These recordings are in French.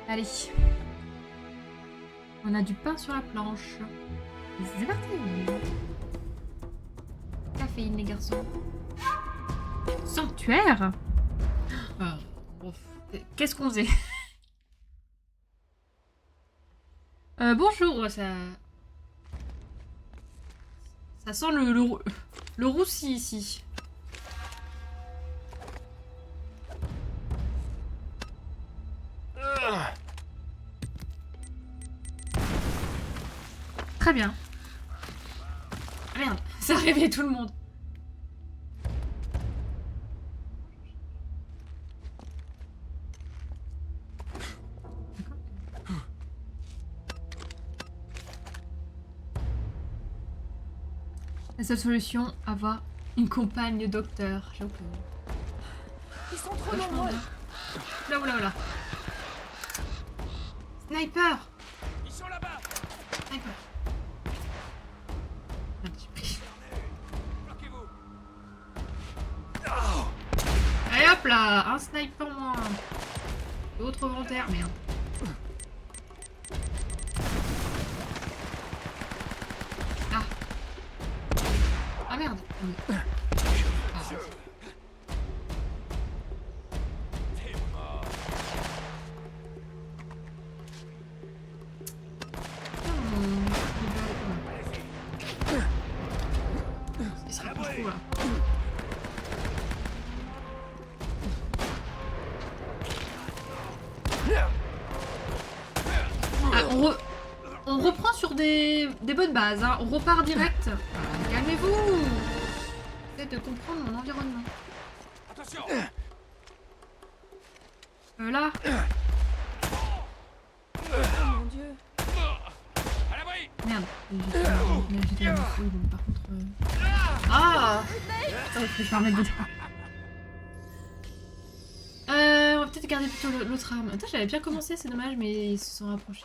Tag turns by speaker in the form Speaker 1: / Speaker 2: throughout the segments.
Speaker 1: Allez. On a du pain sur la planche. C'est parti. Caféine, les garçons. Sanctuaire. Ah, qu'est-ce qu'on faisait? Bonjour, ça sent le roussi ici. Très bien. Ah, merde, ça a réveillé tout le monde. La seule solution, avoir une compagne docteur. J'avoue que...
Speaker 2: Ils sont trop nombreux.
Speaker 1: Là, oula, oula. Sniper.
Speaker 3: Ils sont là-bas.
Speaker 1: Sniper. Merde, j'ai pris.
Speaker 3: Bloquez-vous.
Speaker 1: Allez hop là, un sniper moins. D'autres volontaires, merde. Ah. Ah merde. Ah.
Speaker 3: T'es mort.
Speaker 1: Il serait pas fou là. Ah, on reprend sur des bonnes bases, hein. On repart direct. Calmez-vous. Essayez de comprendre mon environnement.
Speaker 3: Attention.
Speaker 1: Là.
Speaker 2: Oh mon dieu.
Speaker 3: À l'abri.
Speaker 1: Merde. J'étais à fouille, donc par contre... Ah. Attends, je vais pas remettre de on va peut-être garder plutôt l'autre arme. Attends, j'avais bien commencé, c'est dommage, mais ils se sont rapprochés.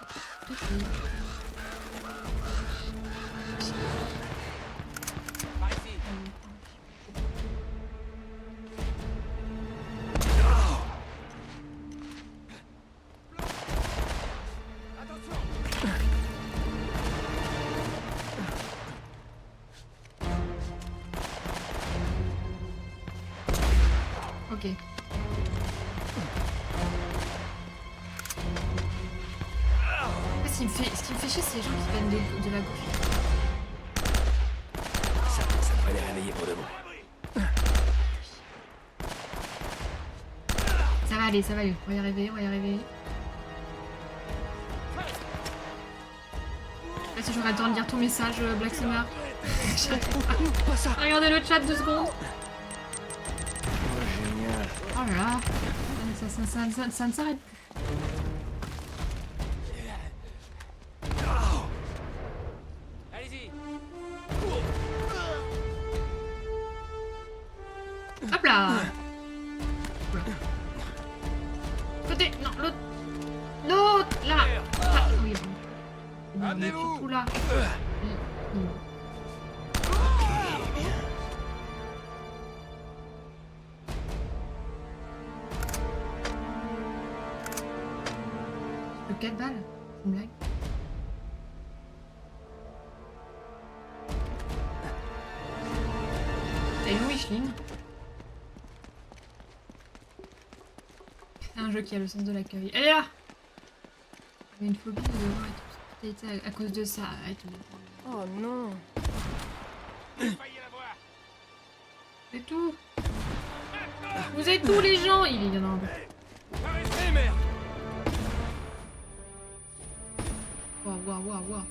Speaker 3: Par ici. Attention.
Speaker 1: Ok. Ce qui me fait chier, c'est les gens qui viennent de la gauche.
Speaker 4: Ça devrait les réveiller pour de bon.
Speaker 1: Ça va aller, ça va aller. On va y arriver, on va y arriver. Là, si j'aurais le temps de lire ton message, Black Summer.
Speaker 4: Pas ça.
Speaker 1: Regardez le chat 2 secondes.
Speaker 4: Oh, génial.
Speaker 1: Oh là là. Ça ne s'arrête plus.
Speaker 3: Allez-y.
Speaker 1: Hop là. Côté, non, l'autre. L'autre, là. Ah, oui, bon. Il est
Speaker 3: Amenez-vous.
Speaker 1: surtout là. Le 4 balles. C'est une blague. T'as une Wishling. C'est un jeu qui a le sens de l'accueil. Elle est là. J'ai une phobie de devoir être hospitalisée à cause de ça. Arrête.
Speaker 2: Oh non.
Speaker 3: Failli la voir.
Speaker 1: C'est tout. Vous êtes tous les gens. Il y en a un.
Speaker 3: Pas rester, merde.
Speaker 1: Waouh, waouh, waouh, waouh.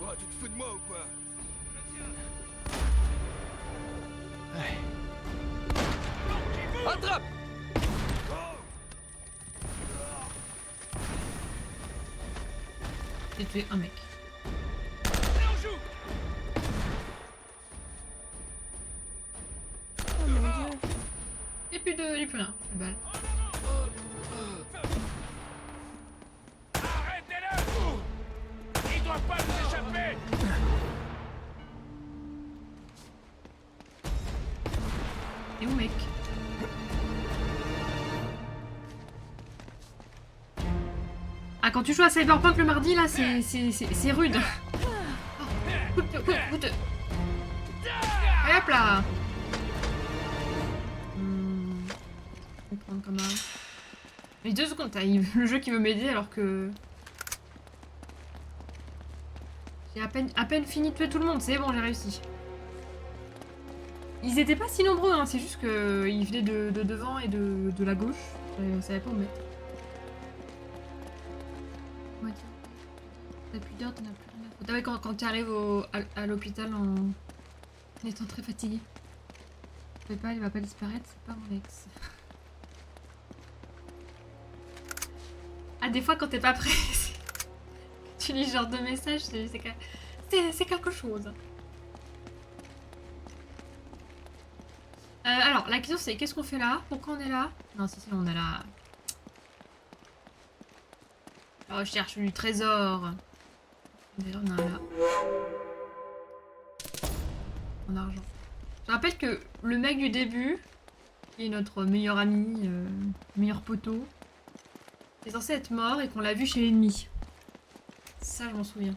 Speaker 3: Oh, tu te fous de moi ou quoi?
Speaker 4: Attrape.
Speaker 1: J'ai tué un mec.
Speaker 3: Allez, on joue.
Speaker 2: Oh mon dieu.
Speaker 1: Et plus de. Il plus rien. Plus de balles.
Speaker 3: Arrêtez-le. Il doit pas nous échapper.
Speaker 1: Et où, mec? Ah, quand tu joues à Cyberpunk le mardi, là, c'est rude. Oh, coûte. Allez, hop là. Je vais prendre comme un... Mais 2 secondes, t'as le jeu qui veut m'aider alors que... J'ai à peine fini de tuer tout le monde, c'est bon, j'ai réussi. Ils étaient pas si nombreux, hein, c'est juste qu'ils venaient de devant et de la gauche. Je savais pas où mettre. Ouais, t'as plus d'heures, t'en as plus rien à foutre. Ah ouais, quand tu arrives à l'hôpital en étant très fatigué. Je sais pas, il va pas disparaître, c'est pas mon ex. Ah, des fois quand t'es pas prêt, tu lis ce genre de message, c'est quelque chose. Alors, la question c'est qu'est-ce qu'on fait là? Pourquoi on est là? Non, c'est on est là. La recherche du trésor. Déjà, on a là. En argent. Je rappelle que le mec du début, qui est notre meilleur ami, meilleur poteau, est censé être mort et qu'on l'a vu chez l'ennemi. Ça, je m'en souviens.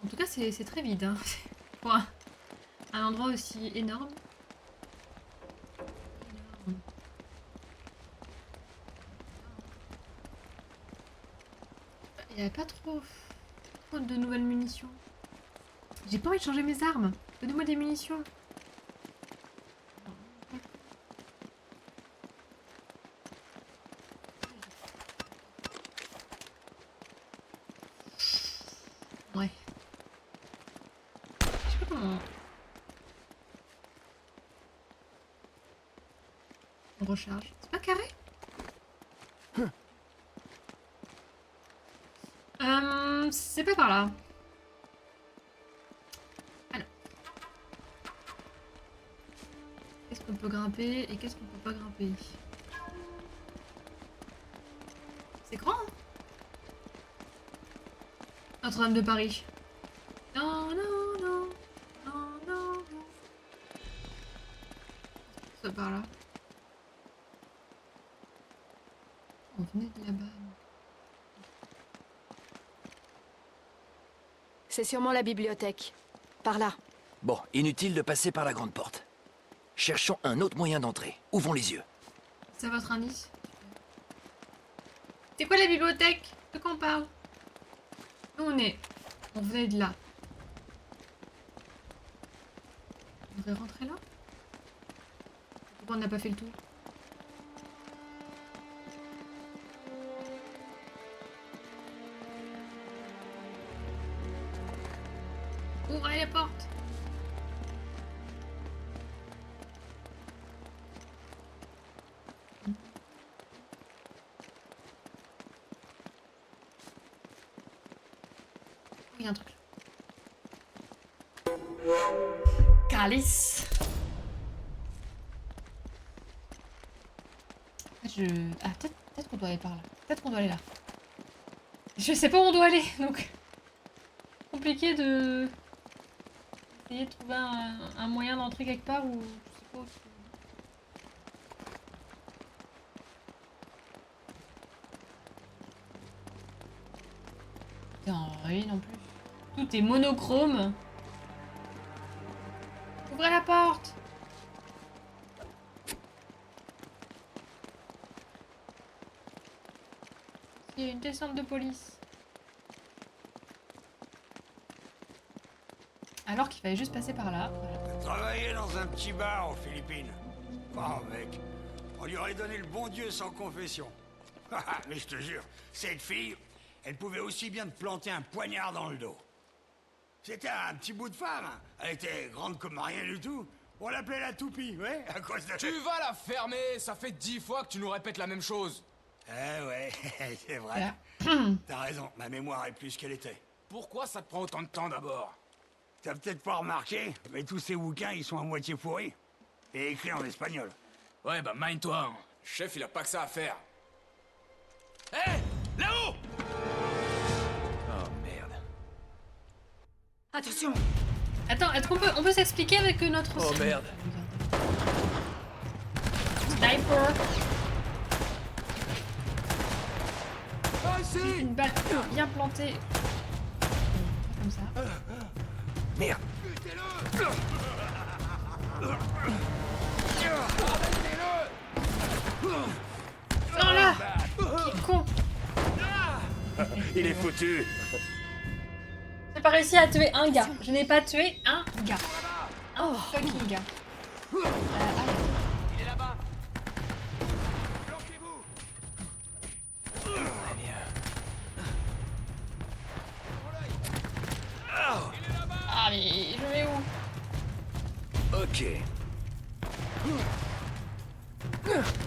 Speaker 1: En tout cas, c'est très vide. Hein. Pour un endroit aussi énorme. Il n'y avait pas trop de nouvelles munitions. J'ai pas envie de changer mes armes. Donnez-moi des munitions. Ouais. Je sais pas comment... On recharge. C'est pas carré? C'est pas par là. Alors. Qu'est-ce qu'on peut grimper et qu'est-ce qu'on peut pas grimper? C'est grand, hein? Notre-Dame de Paris. Non, non, non. Non, non, non. C'est par là. On venait de là-bas.
Speaker 2: C'est sûrement la bibliothèque. Par là.
Speaker 4: Bon, inutile de passer par la grande porte. Cherchons un autre moyen d'entrer. Ouvrons les yeux.
Speaker 1: C'est votre indice? C'est quoi la bibliothèque? De quoi on parle? Nous on venait de là. On devrait rentrer là? Pourquoi on n'a pas fait le tour? Ouvrez les portes! Il y a un truc là. Calice! Ah, peut-être qu'on doit aller par là. Peut-être qu'on doit aller là. Je sais pas où on doit aller, donc... Compliqué de... Essayer de trouver un moyen d'entrer quelque part ou... Je sais pas où... Putain, oui, non plus. Tout est monochrome. Ouvrez la porte! Il y a une descente de police. Alors qu'il fallait juste passer par là. Voilà.
Speaker 3: Travailler dans un petit bar aux Philippines. Oh mec, on lui aurait donné le bon Dieu sans confession. Mais je te jure, cette fille, elle pouvait aussi bien te planter un poignard dans le dos. C'était un petit bout de femme. Elle était grande comme rien du tout. On l'appelait la toupie, ouais, à cause de...
Speaker 5: Tu vas la fermer. Ça fait 10 fois que tu nous répètes la même chose.
Speaker 3: Eh ouais, c'est vrai. T'as raison, ma mémoire est plus qu'elle était.
Speaker 5: Pourquoi ça te prend autant de temps d'abord?
Speaker 3: T'as peut-être pas remarqué, mais tous ces bouquins, ils sont à moitié pourris. Et écrits en espagnol.
Speaker 5: Ouais, bah mind-toi. Hein. Le chef, il a pas que ça à faire. Hé, là-haut!
Speaker 4: Oh merde.
Speaker 2: Attention!
Speaker 1: Attends, est-ce qu'on peut s'expliquer avec notre...
Speaker 4: Oh merde.
Speaker 1: Sniper.
Speaker 5: Ah, ici!
Speaker 1: Une balle bien plantée. Comme ça.
Speaker 4: Merde.
Speaker 1: Non là! Quel con!
Speaker 3: Il est foutu.
Speaker 1: J'ai pas réussi à tuer un gars. Je n'ai pas tué un gars. Un fucking gars. Allez.
Speaker 5: Il est là-bas! Bloquez-vous!
Speaker 4: Très bien.
Speaker 1: Ah mais je vais où?
Speaker 4: Ok.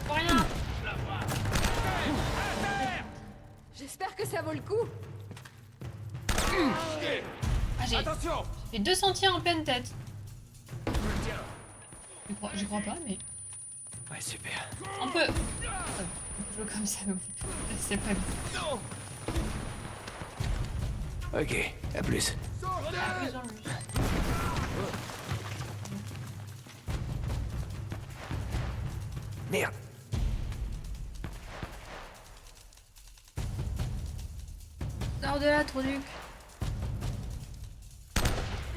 Speaker 1: Pour rien.
Speaker 2: J'espère que ça vaut le coup.
Speaker 1: Ah, j'ai
Speaker 5: Attention!
Speaker 1: fait 2 sentiers en pleine tête. Je crois pas, mais
Speaker 4: Ouais, super.
Speaker 1: on peut jouer comme ça. C'est pas bien.
Speaker 4: Ok, à plus.
Speaker 1: À plus en plus.
Speaker 4: Merde.
Speaker 1: Sors de là, Troduc.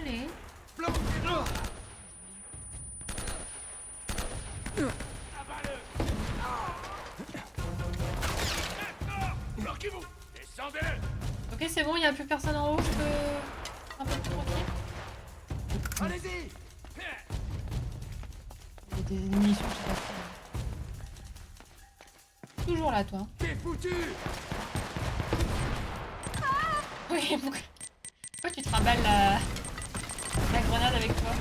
Speaker 1: Allez.
Speaker 5: Bloquez-vous! Descendez!
Speaker 1: Ok, c'est bon, il n'y a plus personne en haut. Je peux un peu plus tranquille.
Speaker 5: Allez-y!
Speaker 1: Il y a des munitions, je sais pas. Toujours là, toi.
Speaker 5: T'es foutu!
Speaker 1: Oui, pourquoi tu te raballes la grenade avec toi?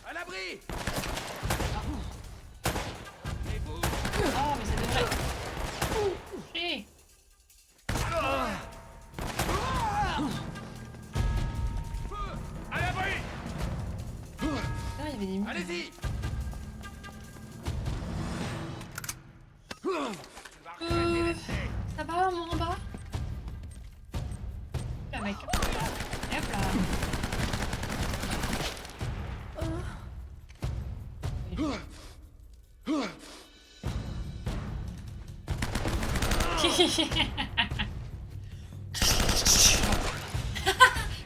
Speaker 5: À l'abri!
Speaker 1: Oh, mais ça devrait... toucher.
Speaker 5: À l'abri!
Speaker 1: Ah, il y avait des munitions.
Speaker 5: Allez-y!
Speaker 1: Ça va, moi en bas? Là, mec. Hop là.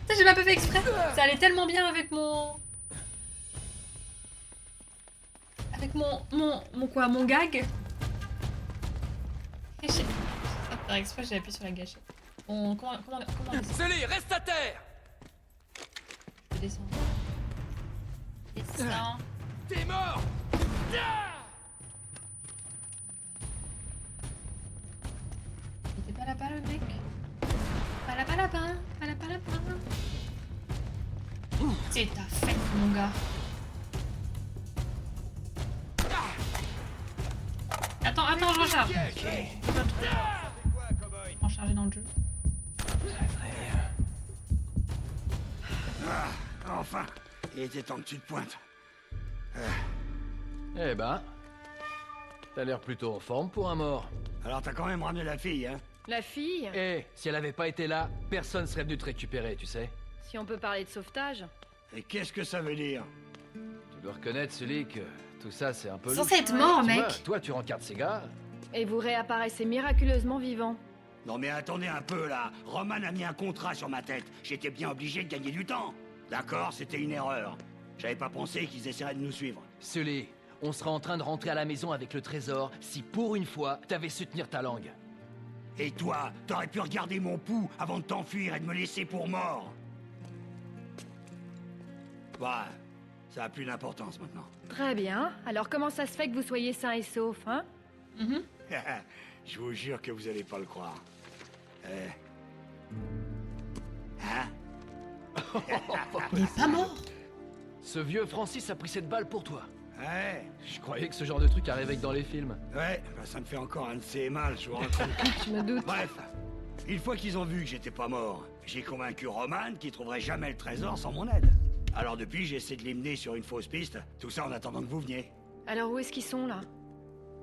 Speaker 1: Ça, j'ai pas fait exprès. Ça allait tellement bien avec mon... Avec mon gag. Sans faire exprès, j'ai appuyé sur la gâchette. Comment on descend?
Speaker 5: Sully, reste à terre!
Speaker 1: Je peux descendre. Descends.
Speaker 5: T'es mort!
Speaker 1: Il était pas là-bas, le mec. Pas là-bas. C'est ta fête, mon gars. Attends, je recharge.
Speaker 4: Ok.
Speaker 1: En charger dans le jeu.
Speaker 4: Très bien.
Speaker 3: Enfin, il était temps que tu te pointes.
Speaker 6: Eh ben, t'as l'air plutôt en forme pour un mort.
Speaker 3: Alors t'as quand même ramené la fille, hein?
Speaker 2: La fille?
Speaker 6: Eh, si elle avait pas été là, personne serait venu te récupérer, tu sais.
Speaker 2: Si on peut parler de sauvetage.
Speaker 3: Et qu'est-ce que ça veut dire?
Speaker 6: Tu dois reconnaître, Sully, que tout ça, c'est un peu
Speaker 1: Censé
Speaker 6: louche.
Speaker 1: être mort,
Speaker 6: Tu
Speaker 1: mec.
Speaker 6: vois, toi, tu rencardes ces gars.
Speaker 2: Et vous réapparaissez miraculeusement vivant.
Speaker 3: Non mais attendez un peu là, Roman a mis un contrat sur ma tête. J'étais bien obligé de gagner du temps. D'accord, c'était une erreur. J'avais pas pensé qu'ils essaieraient de nous suivre.
Speaker 6: Sully, on sera en train de rentrer à la maison avec le trésor si, pour une fois, t'avais su tenir ta langue.
Speaker 3: Et toi, t'aurais pu regarder mon pouls avant de t'enfuir et de me laisser pour mort. Bah, ça a plus d'importance maintenant.
Speaker 2: Très bien. Alors comment ça se fait que vous soyez sain et sauf, hein?
Speaker 1: Mhm.
Speaker 3: Je vous jure que vous allez pas le croire. Hein?
Speaker 1: Il est pas mort.
Speaker 6: Ce vieux Francis a pris cette balle pour toi.
Speaker 3: Ouais,
Speaker 6: Je croyais que ce genre de truc arrivait que dans les films.
Speaker 3: ouais, bah ça me fait encore un de ces mal, je vous raconte.
Speaker 2: Je me doute.
Speaker 3: Bref, une fois qu'ils ont vu que j'étais pas mort, j'ai convaincu Roman qu'il trouverait jamais le trésor sans mon aide. Alors depuis, j'essaie de les mener sur une fausse piste, tout ça en attendant que vous veniez.
Speaker 2: Alors où est-ce qu'ils sont, là?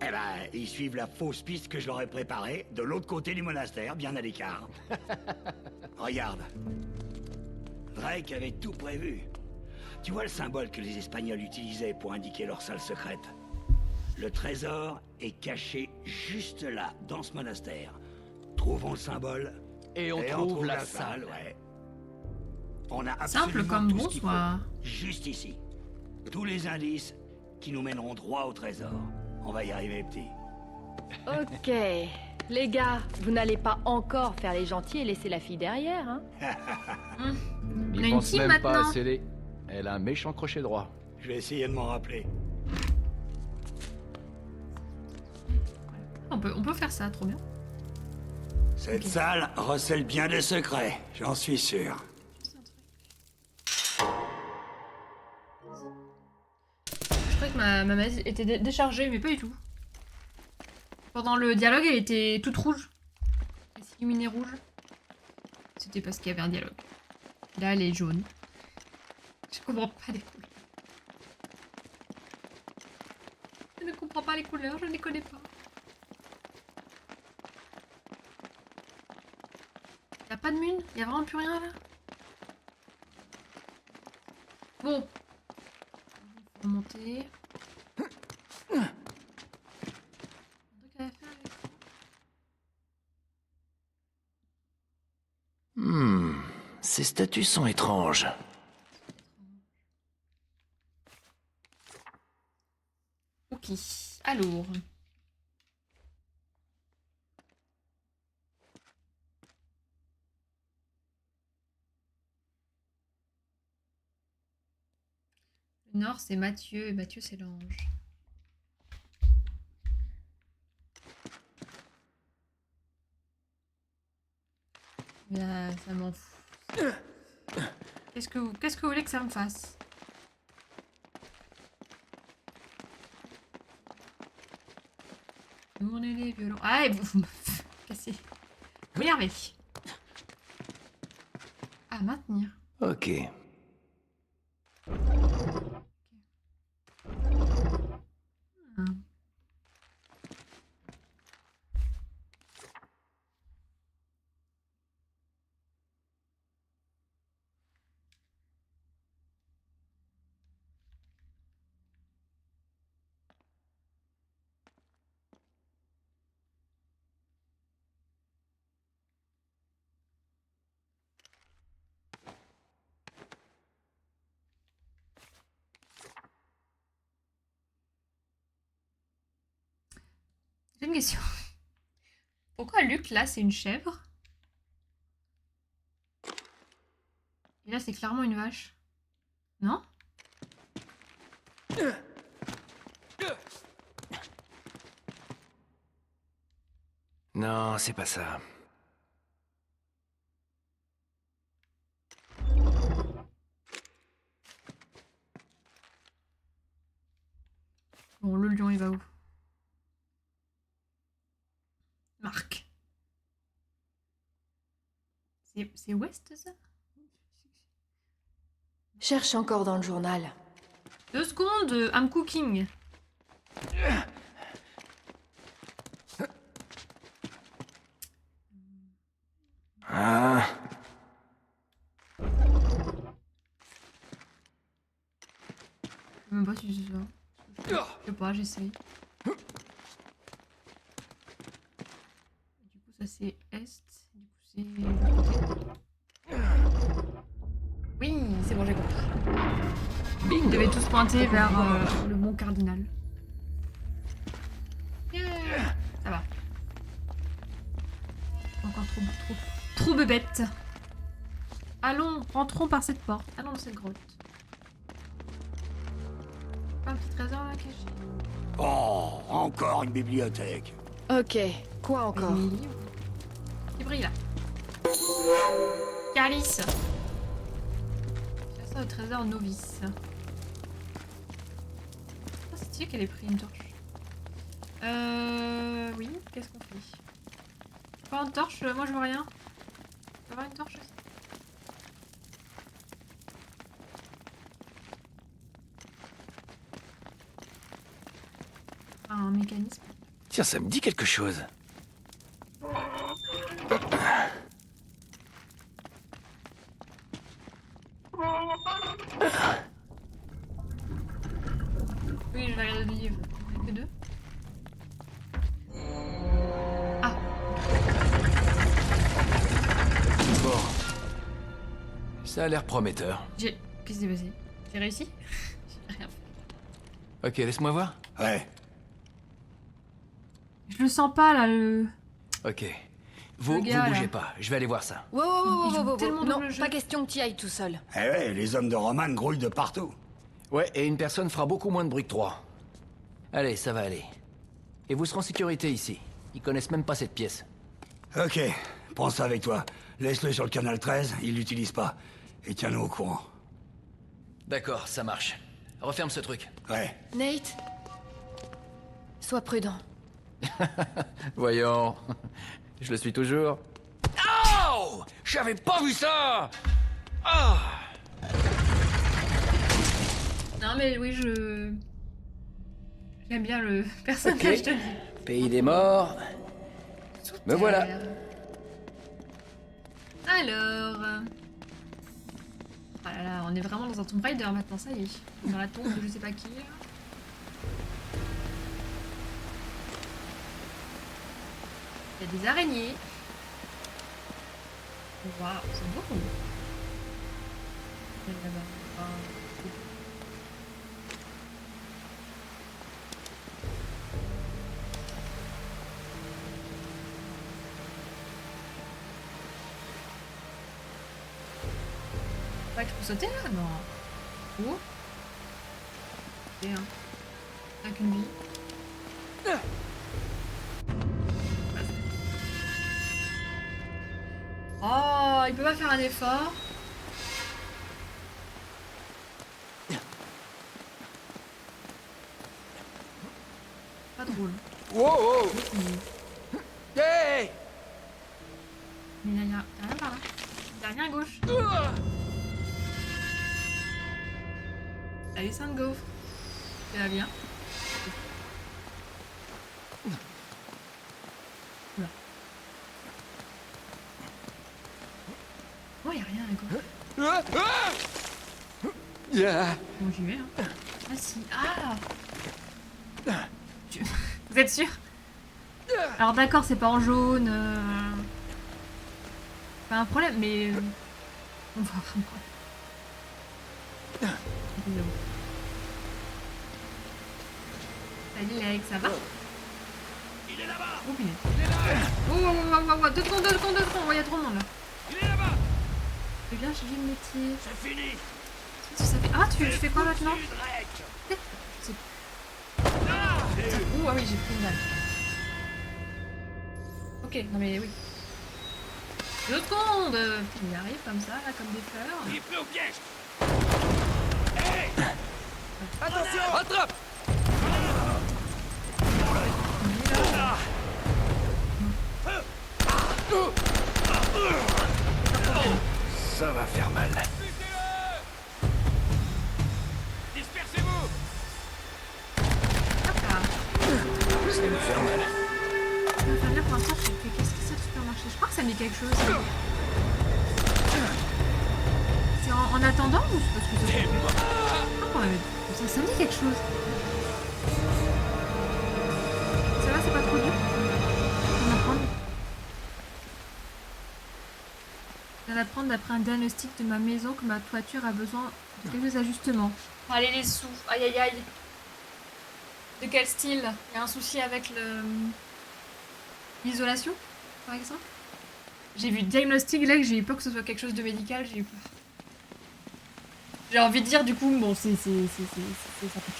Speaker 3: Eh ben, ils suivent la fausse piste que je leur ai préparée, de l'autre côté du monastère, bien à l'écart. Regarde. Drake avait tout prévu. Tu vois le symbole que les Espagnols utilisaient pour indiquer leur salle secrète? Le trésor est caché juste là, dans ce monastère. Trouvons le symbole.
Speaker 6: Et on
Speaker 3: et
Speaker 6: trouve la
Speaker 3: la
Speaker 6: salle.
Speaker 3: ouais. On a
Speaker 1: Simple
Speaker 3: absolument
Speaker 1: comme
Speaker 3: tout ce qu'il
Speaker 1: bonsoir.
Speaker 3: faut. Juste ici. Tous les indices qui nous mèneront droit au trésor. On va y arriver, petit.
Speaker 2: Ok. Les gars, vous n'allez pas encore faire les gentils et laisser la fille derrière, hein?
Speaker 1: On a
Speaker 6: N'y
Speaker 1: une
Speaker 6: pense
Speaker 1: team
Speaker 6: même pas
Speaker 1: maintenant.
Speaker 6: à sceller. Elle a un méchant crochet droit.
Speaker 3: Je vais essayer de m'en rappeler.
Speaker 1: On peut faire ça, trop bien.
Speaker 3: Cette salle recèle bien des secrets, j'en suis sûr.
Speaker 1: Je croyais que ma manette était déchargée, mais pas du tout. Pendant le dialogue, elle était toute rouge. Elle s'illuminait rouge. C'était parce qu'il y avait un dialogue. Là, elle est jaune. Je comprends pas les couleurs. Je ne comprends pas les couleurs, je ne les connais pas. Y a pas de mine? Y a vraiment plus rien là? Bon. Faut remonter.
Speaker 4: Ces statues sont étranges.
Speaker 1: Ok, alors. Le nord, c'est Mathieu, et Mathieu, c'est l'ange. Là, ça m'en fout. Qu'est-ce que vous voulez que ça me fasse? Nous, on est les violons. Ah, et vous me cassez. Vous m'énervez. Ah, maintenir.
Speaker 4: Ok.
Speaker 1: Ah. J'ai une question. Pourquoi Luc, là, c'est une chèvre? Et là, c'est clairement une vache. Non?
Speaker 4: Non, c'est pas ça.
Speaker 1: Bon, le lion, il va où? Marc. C'est ouest, ça?
Speaker 2: Cherche encore dans le journal.
Speaker 1: 2 secondes, I'm cooking.
Speaker 4: Ah,
Speaker 1: Je sais même pas si c'est ça. Je sais pas, j'essaye. Du coup, ça c'est est. Du coup, c'est l'autre côté. Oui, c'est bon, j'ai compris. Ils devaient tous pointer vers le mont cardinal. Yeah. Ça va. Encore trop bébête. Allons, rentrons par cette porte. Allons dans cette grotte. Pas un petit trésor là caché.
Speaker 3: Oh, encore une bibliothèque.
Speaker 2: Ok. Quoi encore?
Speaker 1: Des livres. Qui brille là. Calice. Ça au trésor novice. Ah, c'est stylé qu'elle ait pris une torche. Oui, qu'est-ce qu'on fait? Pas une torche, moi je vois rien. Tu peux avoir une torche aussi? Un mécanisme.
Speaker 4: tiens, ça me dit quelque chose.
Speaker 1: Oui, je vais regarder des livres. Que deux. Ah,
Speaker 4: Bon. Ça a l'air prometteur.
Speaker 1: j'ai... Qu'est-ce qui s'est passé? J'ai réussi? J'ai rien fait.
Speaker 4: Ok, laisse-moi voir.
Speaker 3: Ouais.
Speaker 1: Je le sens pas, là, le...
Speaker 4: Ok. Vous
Speaker 1: gars,
Speaker 4: bougez
Speaker 1: là.
Speaker 4: pas, je vais aller voir ça.
Speaker 2: Wow, wow, wow,
Speaker 1: Ils jouent
Speaker 2: wow, wow,
Speaker 1: tellement
Speaker 2: wow.
Speaker 1: dans
Speaker 2: Non,
Speaker 1: le jeu.
Speaker 2: pas question que tu ailles tout seul.
Speaker 3: Eh ouais, les hommes de Roman grouillent de partout.
Speaker 4: Ouais, et une personne fera beaucoup moins de bruit que 3. Allez, ça va aller. Et vous serez en sécurité ici. Ils connaissent même pas cette pièce.
Speaker 3: Ok, prends ça avec toi. Laisse-le sur le canal 13, il l'utilise pas. Et tiens-nous au courant.
Speaker 4: D'accord, ça marche. Referme ce truc.
Speaker 3: Ouais.
Speaker 2: Nate, sois prudent.
Speaker 4: Voyons. Je le suis toujours. Oh! J'avais pas vu ça! Ah!
Speaker 1: Non, mais oui, je... J'aime bien le personnage de...
Speaker 4: Pays des morts. Me voilà.
Speaker 1: Alors... Ah là là, on est vraiment dans un Tomb Raider maintenant, ça y est. Dans la tombe de je sais pas qui. Il y a des araignées. Waouh, c'est beau. Et là-bas, waouh. Pas que je peux sauter là? Non. Oh. Et un. Avec une vie. Oh, il peut pas faire un effort. Pas drôle.
Speaker 4: Wow! Hey!
Speaker 1: Mais il y a rien par là. Il y a rien à gauche. Allez, Sainte-Gaufre. Ça va bien. Oula. Oh, il y a rien à gauche. Bon, j'y vais, hein. Ah si. Ah Vous êtes sûr? Alors d'accord, c'est pas en jaune. Pas un problème, mais... On va avoir un problème. Salut Alex, ça va?
Speaker 3: Il est là-bas!
Speaker 1: Oh, punaise. Oh, 2 secondes, 2 secondes, 2 secondes. Oh, il y a trop de monde là.
Speaker 3: Il est là-bas!
Speaker 1: Je vais bien changer de métier.
Speaker 3: C'est fini!
Speaker 1: Ça fait... Ah, tu fais quoi maintenant?
Speaker 3: Drake!
Speaker 1: C'est... Ouh, ah oui, j'ai pris une balle. Ok, non mais oui. 2 secondes. Il arrive comme ça, là, comme des fleurs.
Speaker 3: Il est pris au piège!
Speaker 4: Attention! Attrape!
Speaker 3: Ça va faire mal.
Speaker 5: Dispersez-vous!
Speaker 1: Hop là.
Speaker 4: Ça va me faire mal.
Speaker 1: Ça va faire bien pour l'instant, j'ai fait qu'est-ce que c'est le supermarché? Je crois que ça me dit quelque chose. C'est en attendant ou c'est parce que c'est... Ah, ouais, ça me dit quelque chose. Ça va, c'est pas trop dur. On apprend. Je viens d'apprendre d'après un diagnostic de ma maison que ma toiture a besoin de quelques ajustements. Allez les sous, aïe aïe aïe. De quel style? Il y a un souci avec l'isolation, par exemple? J'ai vu diagnostic là que j'ai eu peur que ce soit quelque chose de médical, j'ai eu peur. J'ai envie de dire du coup, bon ça coûte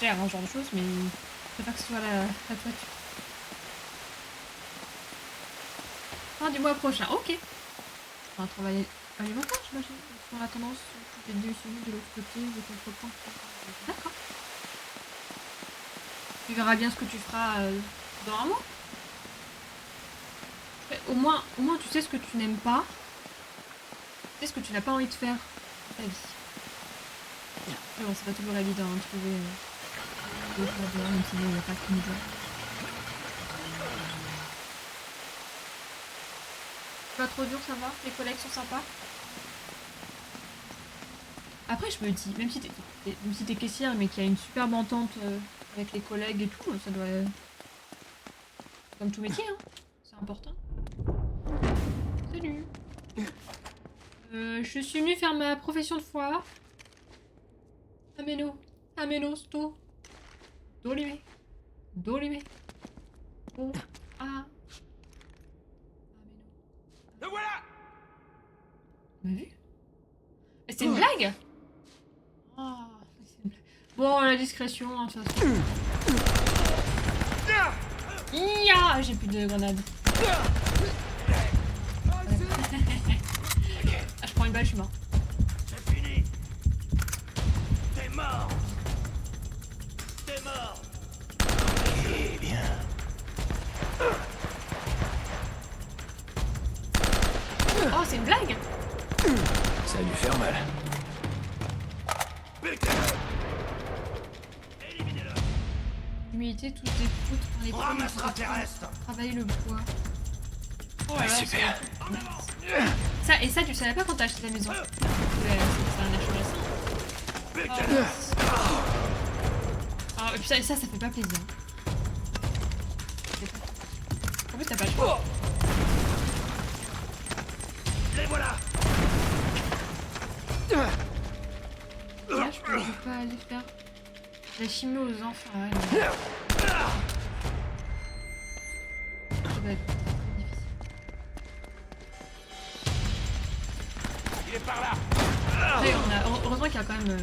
Speaker 1: cher hein, ce genre de choses, mais je préfère que ce soit la toiture. Fin du mois prochain, ok. Un travail alimentaire, j'imagine. On a tendance, tout est suivi de l'autre côté, de contrepoint. D'accord. Tu verras bien ce que tu feras dans un mois. Au moins, tu sais ce que tu n'aimes pas. Tu sais ce que tu n'as pas envie de faire dans ta vie. Mais bon, c'est pas toujours évident de trouver d'autres bien, même s'il n'y a pas qu'une voie. Pas trop dur, ça va? Les collègues sont sympas? Après, je me dis, même si t'es caissière, mais qu'il y a une superbe entente avec les collègues et tout, ça doit... Comme tout métier, hein. C'est important. Salut. Je suis venue faire ma profession de foi. Ameno. Ameno, sto. Dorime. Dorime. Oh. Ah. Ameno.
Speaker 3: Le voilà!
Speaker 1: On m'a vu? Mais c'est une blague? Oh, c'est une blague. Bon, la discrétion, hein, ça se... Ia, j'ai plus de grenades. Ah, je prends une balle, je suis mort.
Speaker 3: C'est fini! T'es mort! T'es mort!
Speaker 4: Eh bien...
Speaker 1: Oh, c'est une blague?
Speaker 4: Ça a dû faire mal.
Speaker 1: L'humidité, tout découte quand les
Speaker 3: On
Speaker 1: pommes
Speaker 3: ramassera tes restes!
Speaker 1: travailler le bois. Oh là
Speaker 4: Ouais,
Speaker 1: là,
Speaker 4: super.
Speaker 1: ça, et ça, tu savais pas quand t'as acheté la maison? C'est un achat récent. Ah, et puis ça fait pas plaisir. En plus, t'as pas le choix.
Speaker 3: Les voilà!
Speaker 1: Et là, je peux pas aller faire la chimie aux enfants. Ouais, mais... Ça va être difficile.
Speaker 3: Il est par là!
Speaker 1: Après, heureusement qu'il y a quand même... des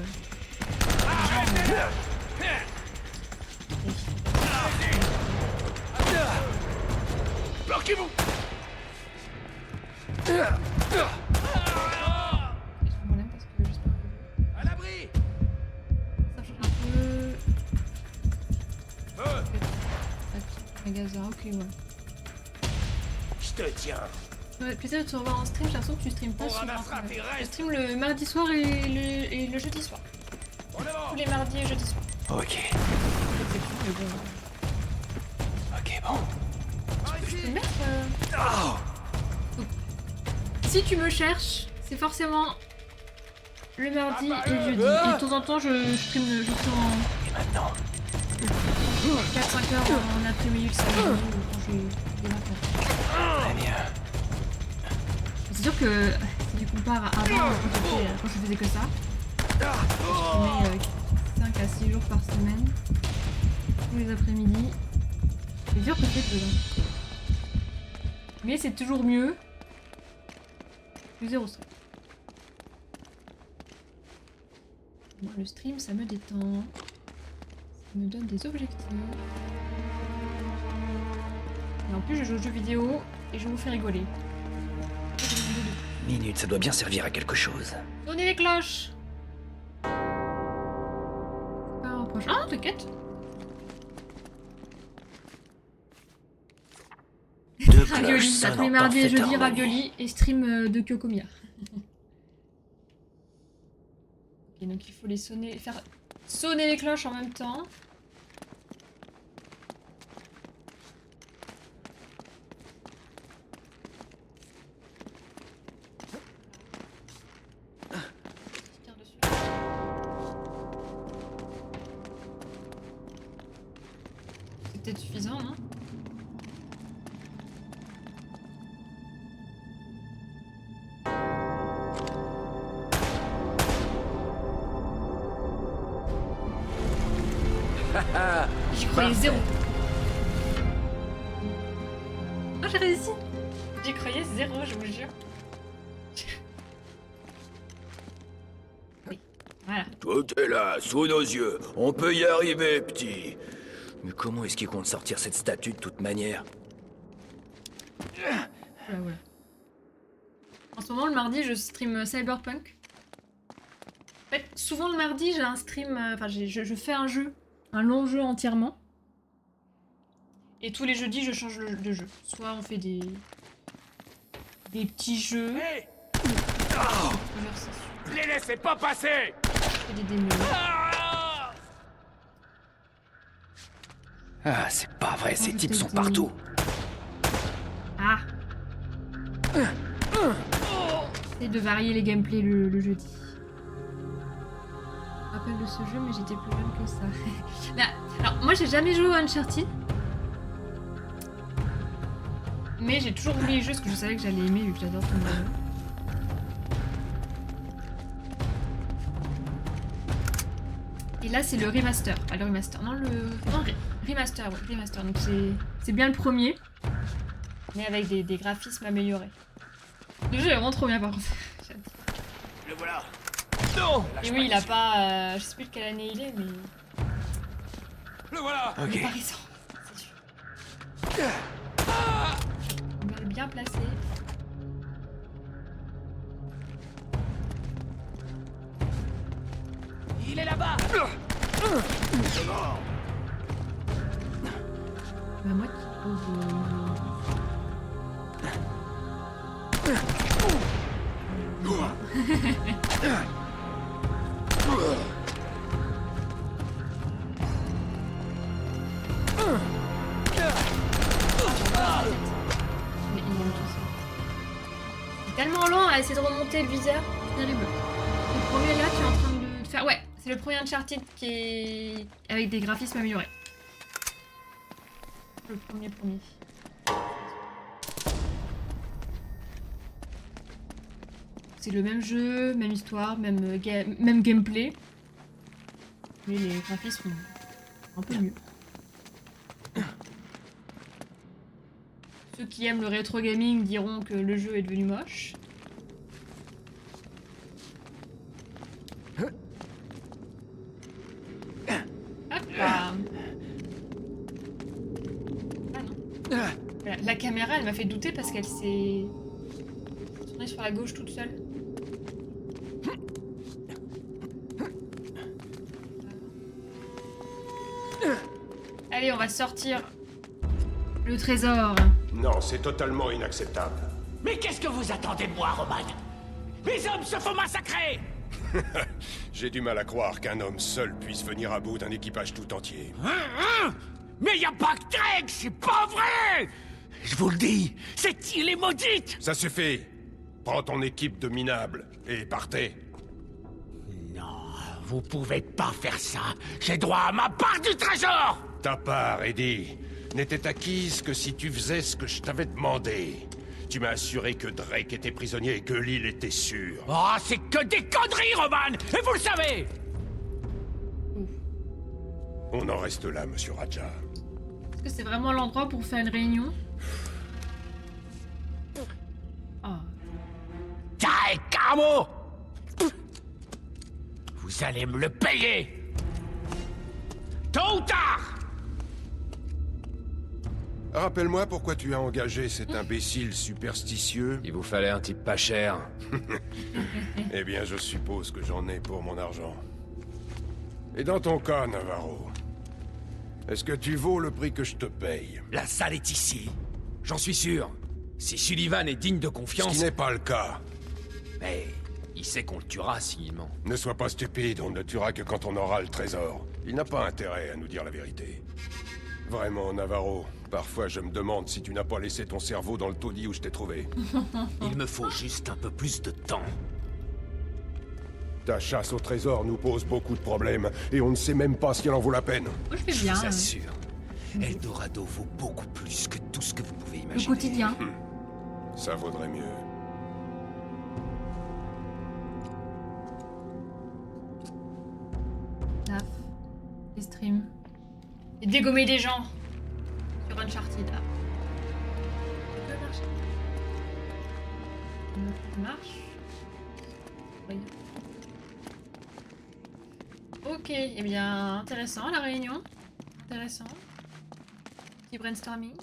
Speaker 3: Bloquez-vous!
Speaker 1: problème parce que j'espère que
Speaker 3: À l'abri!
Speaker 1: ça change un peu... Magasin, ok, ouais.
Speaker 3: Je te tiens!
Speaker 1: Ouais, plaisir de te revoir en stream, j'ai l'impression que tu streames pas
Speaker 3: On
Speaker 1: souvent.
Speaker 3: ramassera
Speaker 1: quand même.
Speaker 3: tes restes.
Speaker 1: Je stream le mardi soir et le jeudi soir.
Speaker 3: En avant!
Speaker 1: Tous les mardis et jeudi soir.
Speaker 4: Ok.
Speaker 1: C'est cool, mais bon...
Speaker 4: Ok, bon.
Speaker 1: Je peux le mettre Donc, si tu me cherches, c'est forcément le mardi et le jeudi. Et de temps en temps, je stream en
Speaker 4: Et maintenant?
Speaker 1: 4-5 heures en après-midi le samedi ou quand j'ai des vacances.
Speaker 4: Très bien.
Speaker 1: C'est sûr que si tu compares à avant, quand je faisais que ça, je streamais 5 à 6 jours par semaine, tous les après-midi. C'est dur que c'est peu. Mais c'est toujours mieux que 0 stress. Moi, le stream, ça me détend. Ça me donne des objectifs. Et en plus, je joue aux jeux vidéo et je vous fais rigoler.
Speaker 4: Minute, ça doit bien servir à quelque chose.
Speaker 1: Donnez les cloches! Pas un proche. Ah, t'inquiète!
Speaker 4: Deux
Speaker 1: Ravioli,
Speaker 4: cloches
Speaker 1: ça tous
Speaker 4: sonnent
Speaker 1: les
Speaker 4: en
Speaker 1: mardis et
Speaker 4: parfaite
Speaker 1: jeudi,
Speaker 4: harmonie.
Speaker 1: ravioli et stream de Kyokomiya. Ok, donc il faut les sonner, faire sonner les cloches en même temps. Je tire dessus. C'est peut-être suffisant, non? J'y croyais zéro. Ah, j'ai réussi. J'y croyais zéro, je vous jure. Oui, voilà.
Speaker 4: Tout est là, sous nos yeux. On peut y arriver, petit. Mais comment est-ce qu'il compte sortir cette statue de toute manière?
Speaker 1: Voilà, voilà. En ce moment, le mardi, je stream Cyberpunk. En fait, souvent le mardi, j'ai un stream... Enfin, je fais un jeu. Un long jeu entièrement. Et tous les jeudis, je change de jeu. Soit on fait des petits jeux.
Speaker 3: Hé!
Speaker 1: Conversation.
Speaker 3: Les laissez pas passer!
Speaker 1: Je fais des démos.
Speaker 4: Ah, c'est pas vrai, ces
Speaker 1: je
Speaker 4: types
Speaker 1: t'ai
Speaker 4: sont
Speaker 1: dit.
Speaker 4: partout.
Speaker 1: Ah! Essaye de varier les gameplays le jeudi. rappelle de ce jeu, mais j'étais plus jeune que ça. Là, alors, moi, j'ai jamais joué au Uncharted. Mais j'ai toujours voulu y jouer parce que je savais que j'allais aimer vu que j'adore ton jeu. Et là, c'est le remaster. Ah, le remaster. Non, remaster, ouais, remaster. Donc, c'est bien le premier. Mais avec des graphismes améliorés. Le jeu est vraiment trop bien, par contre.
Speaker 3: Le voilà.
Speaker 5: Non!
Speaker 1: Et oui, il a pas... je sais plus de quelle année il est, mais...
Speaker 5: Le voilà!
Speaker 1: Il est pas récent, c'est sûr. On va le bien placer.
Speaker 6: Il est là-bas!
Speaker 1: Bah, moi qui pose... Mais il aime tout ça. C'est tellement lent à essayer de remonter le viseur. Terrible. Le premier là, tu es en train de le faire. Ouais, c'est le premier Uncharted qui est avec des graphismes améliorés. Le premier. C'est le même jeu, même histoire, même gameplay. Mais les graphismes sont un peu mieux. Ceux qui aiment le rétro gaming diront que le jeu est devenu moche. Hop là. Ah non. Voilà, la caméra, elle m'a fait douter parce qu'elle s'est tournée sur la gauche toute seule. Allez, on va sortir le trésor.
Speaker 7: Non, c'est totalement inacceptable.
Speaker 8: Mais qu'est-ce que vous attendez de moi, Roman? Mes hommes se font massacrer!
Speaker 7: J'ai du mal à croire qu'un homme seul puisse venir à bout d'un équipage tout entier.
Speaker 8: Mais y a pas que Drake, c'est pas vrai! Je vous le dis, cette île est maudite!
Speaker 7: Ça suffit. Prends ton équipe de minables et partez.
Speaker 8: Non, vous pouvez pas faire ça. J'ai droit à ma part du trésor!
Speaker 7: Ta part, Eddie, n'était acquise que si tu faisais ce que je t'avais demandé. Tu m'as assuré que Drake était prisonnier et que l'île était sûre.
Speaker 8: Oh, c'est que des conneries, Roman! Et vous le savez!
Speaker 7: On en reste là, monsieur Raja.
Speaker 1: Est-ce que c'est vraiment l'endroit pour faire une réunion? Ah.
Speaker 8: Tae Kamo! Vous allez me le payer! Tôt ou tard!
Speaker 7: Rappelle-moi pourquoi tu as engagé cet imbécile superstitieux.
Speaker 4: Il vous fallait un type pas cher.
Speaker 7: Eh bien, je suppose que j'en ai pour mon argent. Et dans ton cas, Navarro, est-ce que tu vaux le prix que je te paye?
Speaker 8: La salle est ici.
Speaker 6: J'en suis sûr. Si Sullivan est digne de
Speaker 7: Ce
Speaker 6: confiance...
Speaker 7: qui n'est pas le cas.
Speaker 6: Mais il sait qu'on le tuera s'il ment.
Speaker 7: Ne sois pas stupide, on ne le tuera que quand on aura le trésor. Il n'a pas intérêt à nous dire la vérité. Vraiment, Navarro, parfois je me demande si tu n'as pas laissé ton cerveau dans le taudis où je t'ai trouvé.
Speaker 8: Il me faut juste un peu plus de temps.
Speaker 7: Ta chasse au trésor nous pose beaucoup de problèmes, et on ne sait même pas si elle en vaut la peine.
Speaker 1: Moi, je fais
Speaker 8: Je
Speaker 1: bien.
Speaker 8: vous assure, Eldorado vaut beaucoup plus que tout ce que vous pouvez
Speaker 1: Le
Speaker 8: imaginer.
Speaker 1: quotidien.
Speaker 7: Ça vaudrait mieux.
Speaker 1: Naf. Les streams. Et dégommer des gens. Sur Uncharted. Ah. Ça peut marcher. Ça marche. Oui. Ok, eh bien, intéressant la réunion. Intéressant. Petit brainstorming.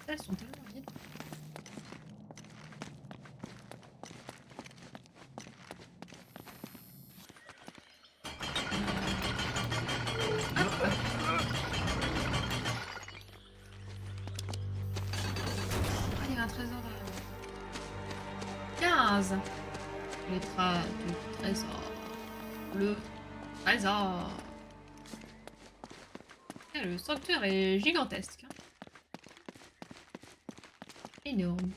Speaker 1: Elles sont tellement vides. Ah, il y a un trésor là. 15. Les du trésor. Le trésor. Ah, le sanctuaire est gigantesque. Énorme.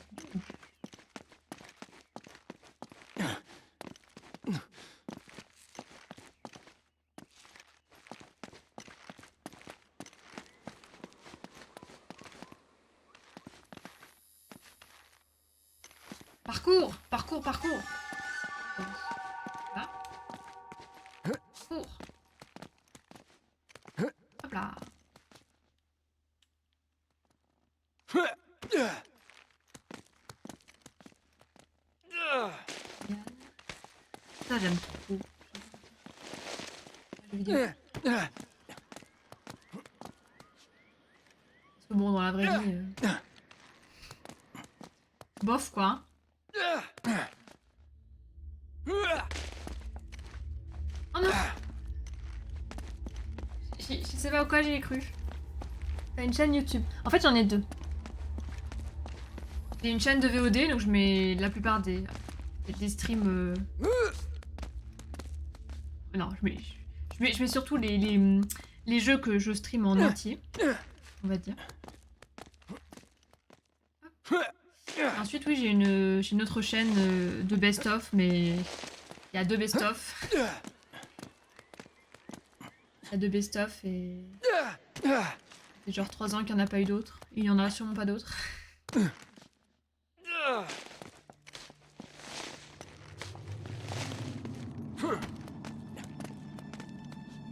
Speaker 1: Parcours. Parcours, parcours. Là. Parcours. Hop là. Ça, j'aime trop. Les vidéos. Parce que bon, dans la vraie vie... bof, quoi. Oh non! Je sais pas au quoi j'y ai cru. T'as une chaîne YouTube. En fait, j'en ai deux. J'ai une chaîne de VOD, donc je mets la plupart des streams... Non, je mets surtout les jeux que je stream en entier, on va dire. Ensuite, oui, j'ai une autre chaîne de best-of, mais il y a deux best-of. Il y a deux best-of et... Ça fait genre 3 ans qu'il n'y en a pas eu d'autres. Il y en aura sûrement pas d'autres.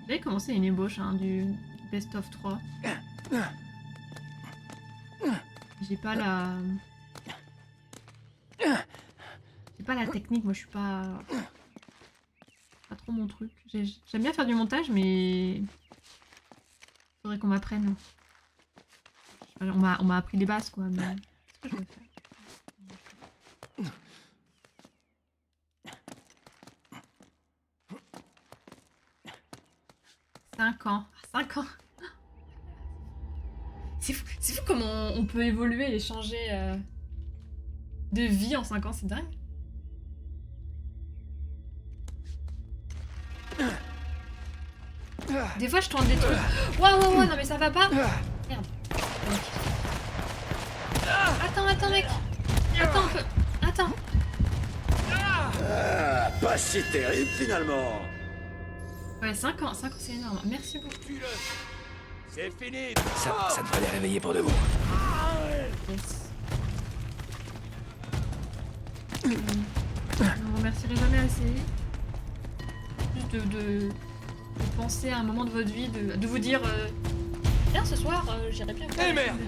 Speaker 1: J'avais commencé une ébauche du Best of 3. J'ai pas la... J'ai pas la technique, moi je suis pas... Pas trop mon truc. J'aime bien faire du montage, mais... Faudrait qu'on m'apprenne. On m'a appris les bases, quoi, mais... Qu'est-ce que je vais faire? 5 ans. 5 ans. C'est fou comment on peut évoluer et changer de vie en 5 ans, c'est dingue. Des fois je tourne des trucs. Waouh, non mais ça va pas. Merde. Attends mec. Attends un peu. Attends.
Speaker 8: Pas si terrible finalement.
Speaker 1: Ouais, 5 ans c'est énorme. Merci beaucoup.
Speaker 8: C'est fini.
Speaker 4: Ça devrait les réveiller pour de bon.
Speaker 1: Yes. Je ne remercierai jamais assez. Juste de penser à un moment de votre vie, de vous dire tiens, ce soir, j'irai bien.
Speaker 8: Eh merde.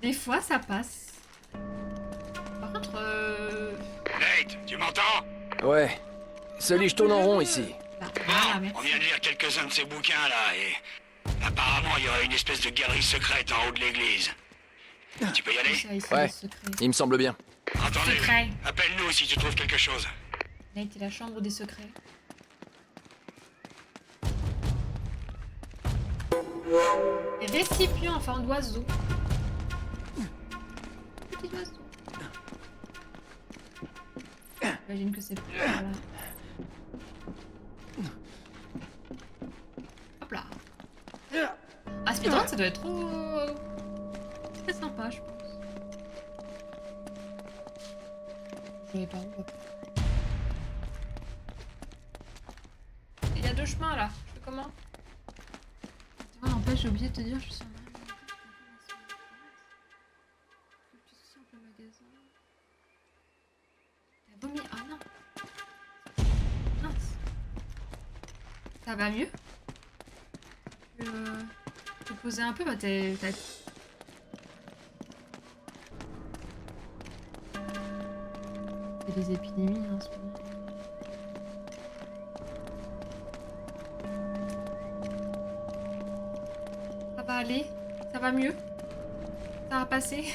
Speaker 1: Des fois, ça passe. Par contre,
Speaker 3: Nate, tu m'entends?
Speaker 4: Ouais. Salut, je tourne en rond ici.
Speaker 1: Voilà, merci.
Speaker 3: On vient de lire quelques-uns de ces bouquins là et... Apparemment, il y aurait une espèce de galerie secrète en haut de l'église. Tu peux y aller?
Speaker 1: Ça, ici,
Speaker 4: Ouais.
Speaker 1: le secret.
Speaker 4: Il me semble bien.
Speaker 3: Attendez,
Speaker 1: Secret.
Speaker 3: appelle-nous si tu trouves quelque chose.
Speaker 1: Là, était la chambre des secrets. Et récipient en forme d'oiseau. Petit oiseau. J'imagine que c'est pour... Voilà. Hop là. Ah, speedrun, ça doit être trop... très sympa, je pense. Je vais pas où. Il y a deux chemins là. Je fais comment? Oh, n'empêche, j'ai oublié de te dire, je suis en T'as vomi? Ah non. Mince. Ça va mieux? Te poser un peu, bah t'as... C'est des épidémies en ce moment. Ça va aller? Ça va mieux? Ça va passer?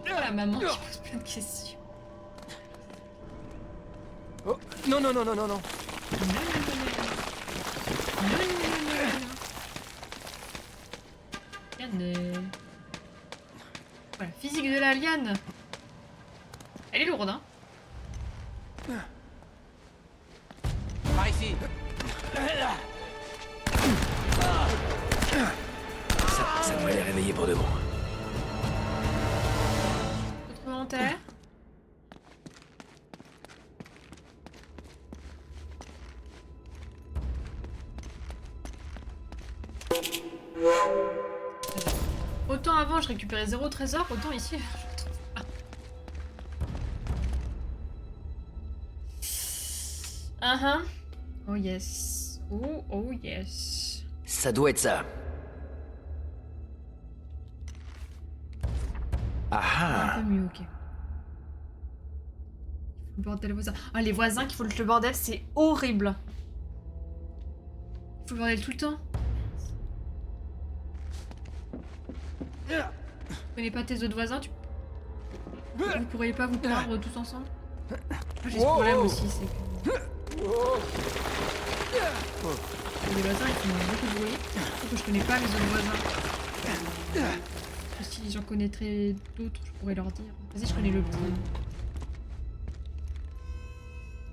Speaker 1: La maman qui pose plein de questions.
Speaker 4: Oh, non, non, non, non, non, non.
Speaker 1: Liane. Voilà, physique de la liane. Elle est lourde, hein.
Speaker 6: Par ici. Ça devrait les réveiller pour de bon.
Speaker 1: Autre commentaire. Autant avant je récupérais 0 trésor, autant ici je trouve pas. Oh yes. Oh yes.
Speaker 6: Ça doit être ça. Ah ah.
Speaker 1: Un peu mieux, ok. Le bordel voisin. Ah, les voisins qui foutent le bordel, c'est horrible. Ils foutent le bordel tout le temps. Tu connais pas tes autres voisins, vous pourriez pas vous plaindre tous ensemble? Moi j'ai ce problème aussi, c'est que... Les voisins ils font beaucoup de bruit, sauf que je connais pas les autres voisins. Et si j'en connaîtrais d'autres, je pourrais leur dire. Vas-y, je connais le petit.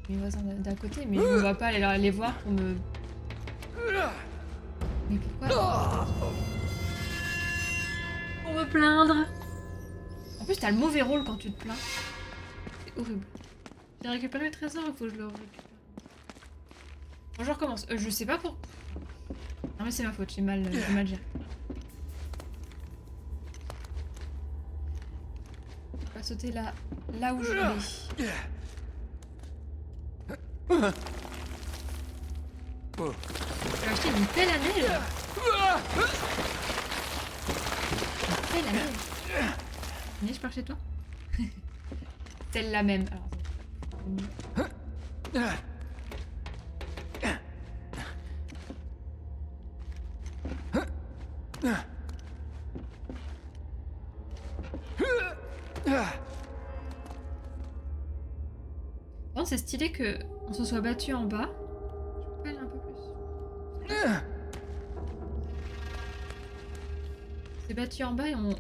Speaker 1: Les voisins d'à côté, mais je ne vais pas aller les voir pour me... Mais pourquoi? Pour me plaindre. En plus, t'as le mauvais rôle quand tu te plains. C'est horrible. J'ai récupéré le trésor, il faut que je le récupère. Bon, je recommence. Je sais pas pour... Non mais c'est ma faute, j'ai mal géré. On va sauter là où je voulais. Je vais acheter une pelle à neige. Une pelle à neige. Neige par chez toi. Celle-là même. Alors, bon, c'est stylé que on se soit battu en bas. Je peux pas aller un peu plus. On s'est battu en bas et on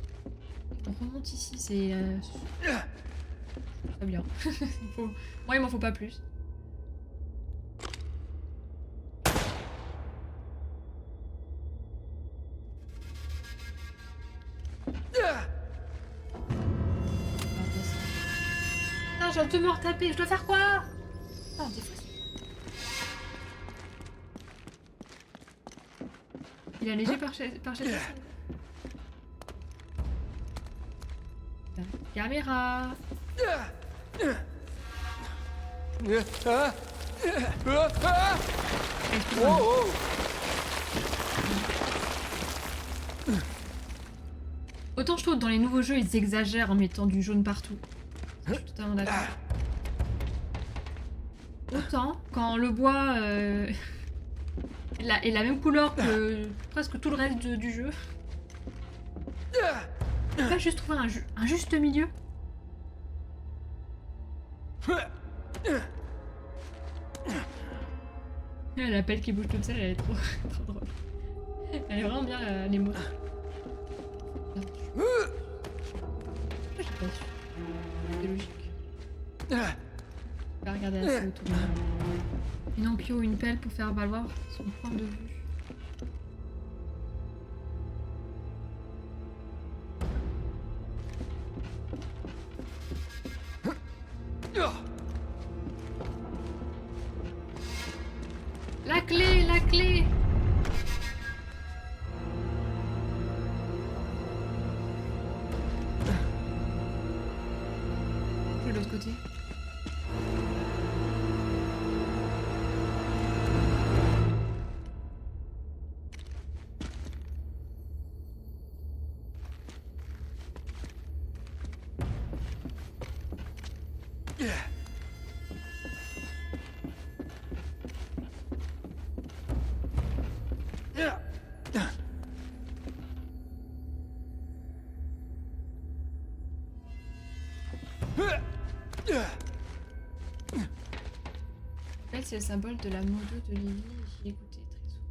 Speaker 1: remonte ici. C'est très bien. Moi, il m'en faut pas plus. Non, j'ai deux me retaper, je dois faire quoi? Oh, des fois. Il a léger par chez toi. Caméra. Autant je trouve dans les nouveaux jeux ils exagèrent en mettant du jaune partout. Je suis totalement d'accord. Autant quand le bois est la même couleur que presque tout le reste du jeu. On peut pas juste trouver un juste milieu. La pelle qui bouge toute seule, elle est trop, trop drôle. Elle est vraiment bien les mots. J'ai pas su. C'est logique. Je vais regarder assez autour. Une enclos ou une pelle pour faire valoir son point de vue. La clé, la clé. De l'autre côté. C'est le symbole de la modo de Lily, j'y écoutais très souvent.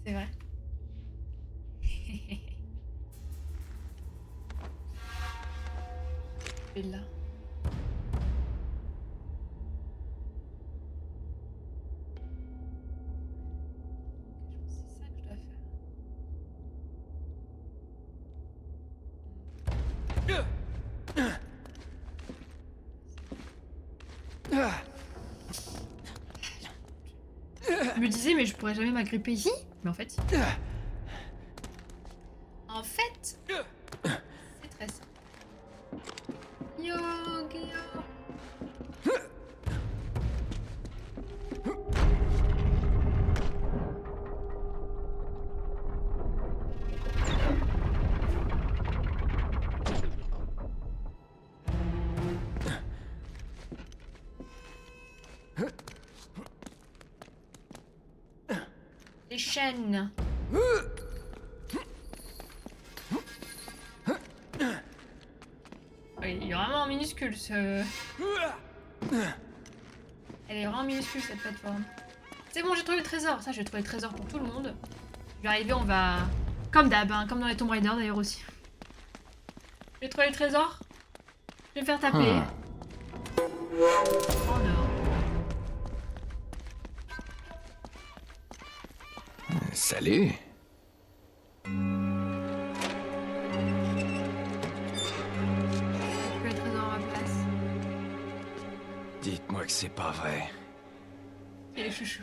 Speaker 1: C'est vrai. Bella. disais, mais je pourrais jamais m'agripper ici. Mais en fait, si. En fait, c'est très simple. Yo, Guillaume. Les chaînes. Oui, il est vraiment minuscule ce... Elle est vraiment minuscule cette plateforme. C'est bon, j'ai trouvé le trésor. Ça, j'ai trouvé le trésor pour tout le monde. Je vais arriver, on va... Comme d'hab, hein, comme dans les Tomb Raider d'ailleurs aussi. J'ai trouvé le trésor. Je vais me faire taper. En or.
Speaker 4: Salut.
Speaker 1: J'ai trouvé le trésor à ma place.
Speaker 4: Dites-moi que c'est pas vrai.
Speaker 1: Et les chouchous.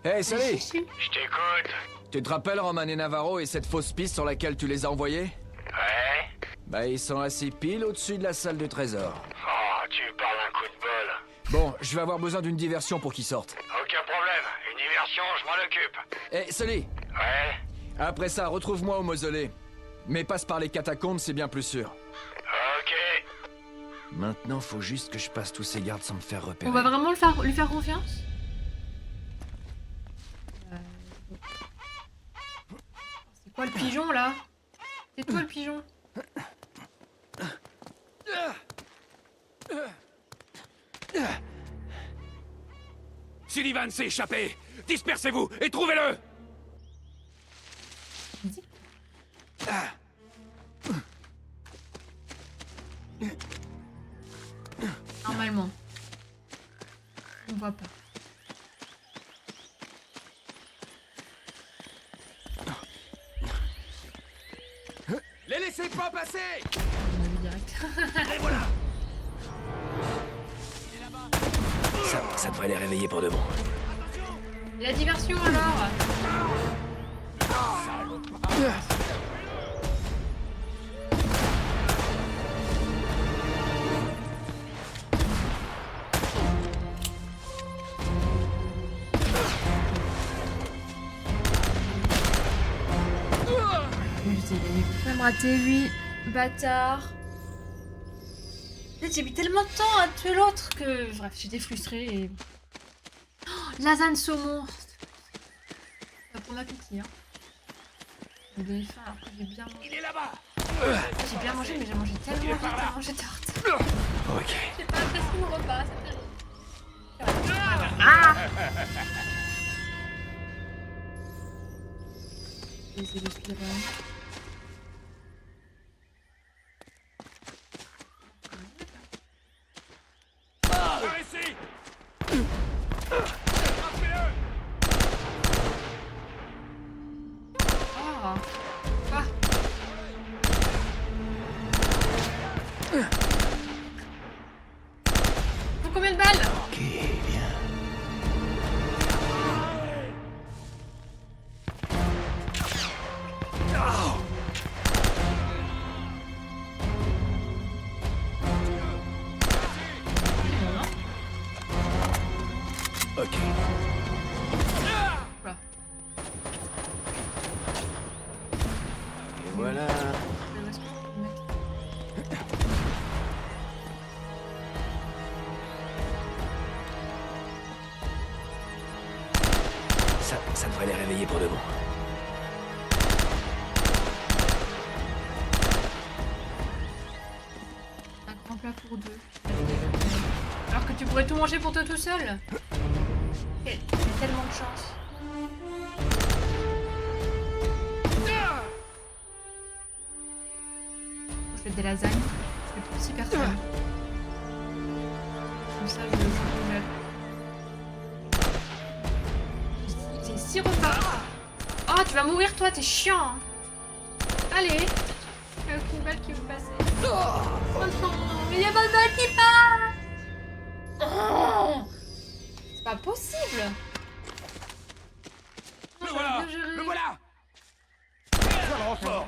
Speaker 4: Hey, salut.
Speaker 1: Les chouchous.
Speaker 8: Je t'écoute.
Speaker 4: Tu te rappelles Roman et Navarro et cette fausse piste sur laquelle tu les as envoyés?
Speaker 8: Ouais.
Speaker 4: Bah, ils sont assis pile au-dessus de la salle du trésor.
Speaker 8: Oh, tu parles un coup de bol.
Speaker 4: Bon, je vais avoir besoin d'une diversion pour qu'ils sortent.
Speaker 8: Aucun problème. Une diversion, je m'en occupe.
Speaker 4: Hey, Sully.
Speaker 8: Ouais.
Speaker 4: Après ça, retrouve-moi au mausolée. Mais passe par les catacombes, c'est bien plus sûr.
Speaker 8: Ok.
Speaker 4: Maintenant, faut juste que je passe tous ces gardes sans me faire repérer.
Speaker 1: On va vraiment lui faire confiance? C'est quoi le pigeon là? C'est toi le pigeon?
Speaker 8: Sullivan s'est échappé. Dispersez-vous et trouvez-le.
Speaker 1: Normalement. On voit pas.
Speaker 5: Les laissez pas passer!
Speaker 1: On a vu direct.
Speaker 8: Et voilà.
Speaker 4: Ça devrait les réveiller pour de bon.
Speaker 1: Et la diversion alors? Je vais me rater lui, bâtard. En fait, j'ai mis tellement de temps à tuer l'autre que... Bref, j'étais frustrée et... Oh, lasagne saumon. Ça prend l'appétit, hein. J'ai donné faim alors que j'ai bien mangé.
Speaker 8: Il est là-bas.
Speaker 1: J'ai bien mangé, mais j'ai mangé tellement vite avant j'ai tort.
Speaker 4: Ok.
Speaker 1: J'ai pas apprécié mon repas, c'est terrible. Ah! Je vais essayer de spirale.
Speaker 8: Par ici. Attrapez-le.
Speaker 1: Ah! Ah! Faut combien de balles?
Speaker 4: Ok, bien. Ok.
Speaker 1: Voilà.
Speaker 4: Et voilà.
Speaker 1: Où est-ce qu'on peut le mettre?
Speaker 4: Ça devrait les réveiller pour de bon.
Speaker 1: Un grand plat pour deux. Alors que tu pourrais tout manger pour toi tout seul. J'ai tellement de chance. Je fais des lasagnes. Je fais pour 6 personnes. Comme ça, je le j'ai 6 repas. Oh, tu vas mourir toi, t'es chiant. Hein. Allez. Il n'y a aucune balle qui veut passer. Oh non, mais il n'y a pas de balle qui passe. Oh, c'est pas possible. gérer.
Speaker 8: Le voilà. Tiens le renfort.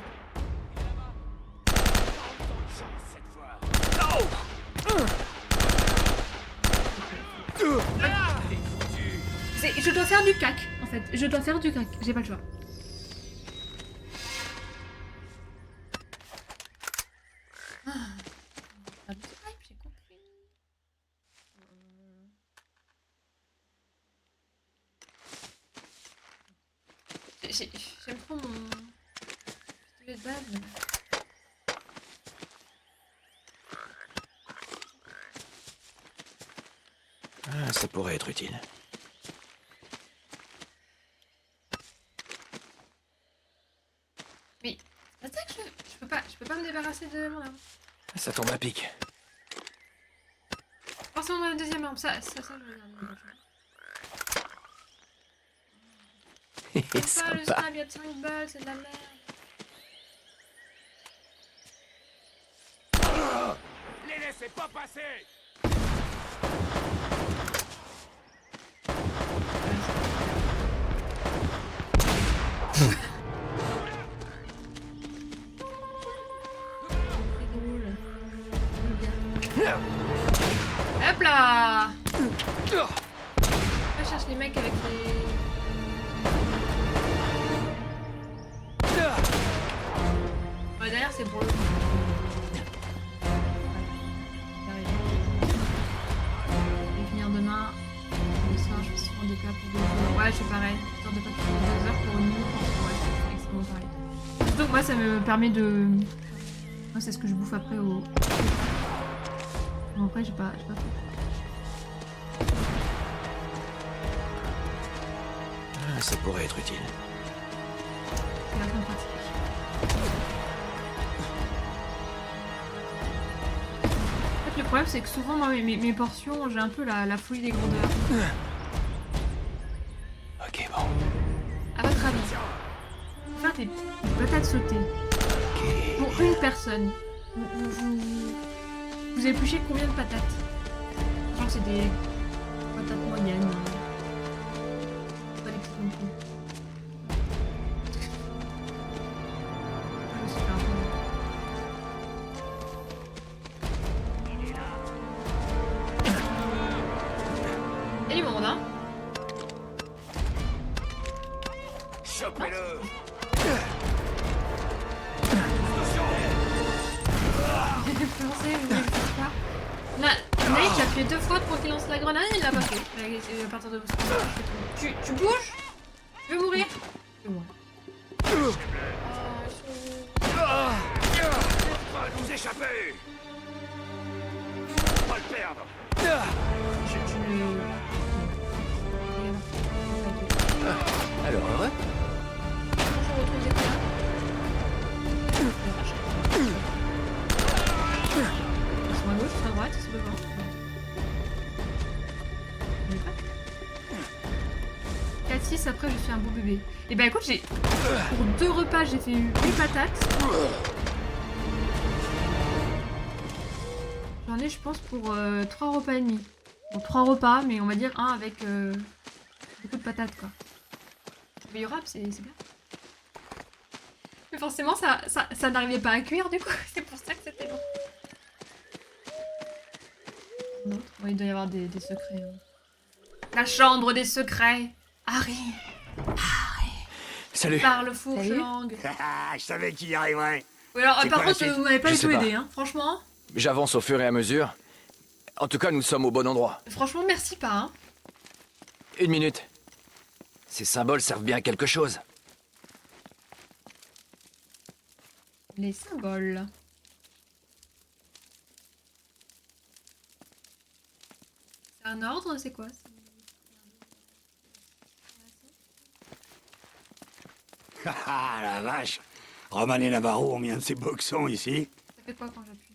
Speaker 1: Je dois faire du cac, en fait. Je dois faire du cac. J'ai pas le choix. Ah, j'ai compris. J'aime trop mon pistolet de base.
Speaker 4: Ah, ça pourrait être utile.
Speaker 1: Mais c'est pas ça que je peux pas me débarrasser de mon arme.
Speaker 4: Ça tombe à pic.
Speaker 1: Forcément dans la deuxième arme, ça je vais garder. Comme ça, le
Speaker 4: Sympa.
Speaker 1: snap, il y a 5 balles, c'est de la merde.
Speaker 8: Les laissez pas passer.
Speaker 1: Hop là! Je cherche les mecs avec les... Ouais, derrière c'est pour le... Je vais venir demain. Le soir, je me suis rendu cas pour 2 jours. Ouais, je fais pareil. Histoire de pas faire 2 heures pour une minute. Ouais, c'est extrêmement pareil. Surtout que moi, ça me permet de... Moi, c'est ce que je bouffe après au... Bon, après, j'ai pas fait.
Speaker 4: Ah, ça pourrait être utile.
Speaker 1: C'est la fin pratique. En fait, le problème, c'est que souvent, moi, mes portions, j'ai un peu la folie des grandeurs.
Speaker 4: Ok, bon.
Speaker 1: À votre avis, faire des patates sautées pour une personne, vous épluchez combien de patates? Genre, c'est des patates moyennes. Pas des petites non plus. Je me suis fait un peu- Il y a du monde, hein?
Speaker 8: Chopez-le.
Speaker 1: Pensez, vous voulez que je fasse quoi? Naïk a fait 2 fois pour qu'il lance la grenade, il l'a pas fait. À partir de tu bouges? Tu veux mourir? Tu veux mourir.
Speaker 8: Va nous échapper. On va le perdre.
Speaker 1: Tu le...
Speaker 4: Alors, heureux?
Speaker 1: Je retrouve des points. Ils sont à gauche, ils sont à droite, ils sont devant. On est prêt 4-6, après je suis un beau bébé. Et bah écoute, j'ai... Pour 2 repas, j'ai fait 8 patates. J'en ai, je pense, pour 3 repas et demi. Bon, 3 repas, mais on va dire un avec beaucoup de patates, quoi. Mais Yorab, c'est bien. Mais forcément, ça n'arrivait pas à cuire, du coup. C'est pour ça que c'était bon. Non. Ouais, il doit y avoir des secrets. Hein. La chambre des secrets. Harry.
Speaker 4: Salut.
Speaker 1: Parle fourche langue.
Speaker 3: Je savais qu'il y arriverait.
Speaker 1: Oui, alors,
Speaker 3: C'est
Speaker 1: par
Speaker 3: quoi la
Speaker 1: contre,
Speaker 3: suite?
Speaker 1: vous m'avez pas
Speaker 4: Je
Speaker 1: du tout
Speaker 4: sais pas.
Speaker 1: aidé, hein. Franchement.
Speaker 4: J'avance au fur et à mesure. En tout cas, nous sommes au bon endroit.
Speaker 1: Franchement, merci pas, hein.
Speaker 4: 1 minute. Ces symboles servent bien à quelque chose.
Speaker 1: Les symboles. C'est un ordre, c'est quoi?
Speaker 3: Ah la vache. Roman et Navarro ont mis un de ces boxons ici.
Speaker 1: Ça fait quoi quand j'appuie?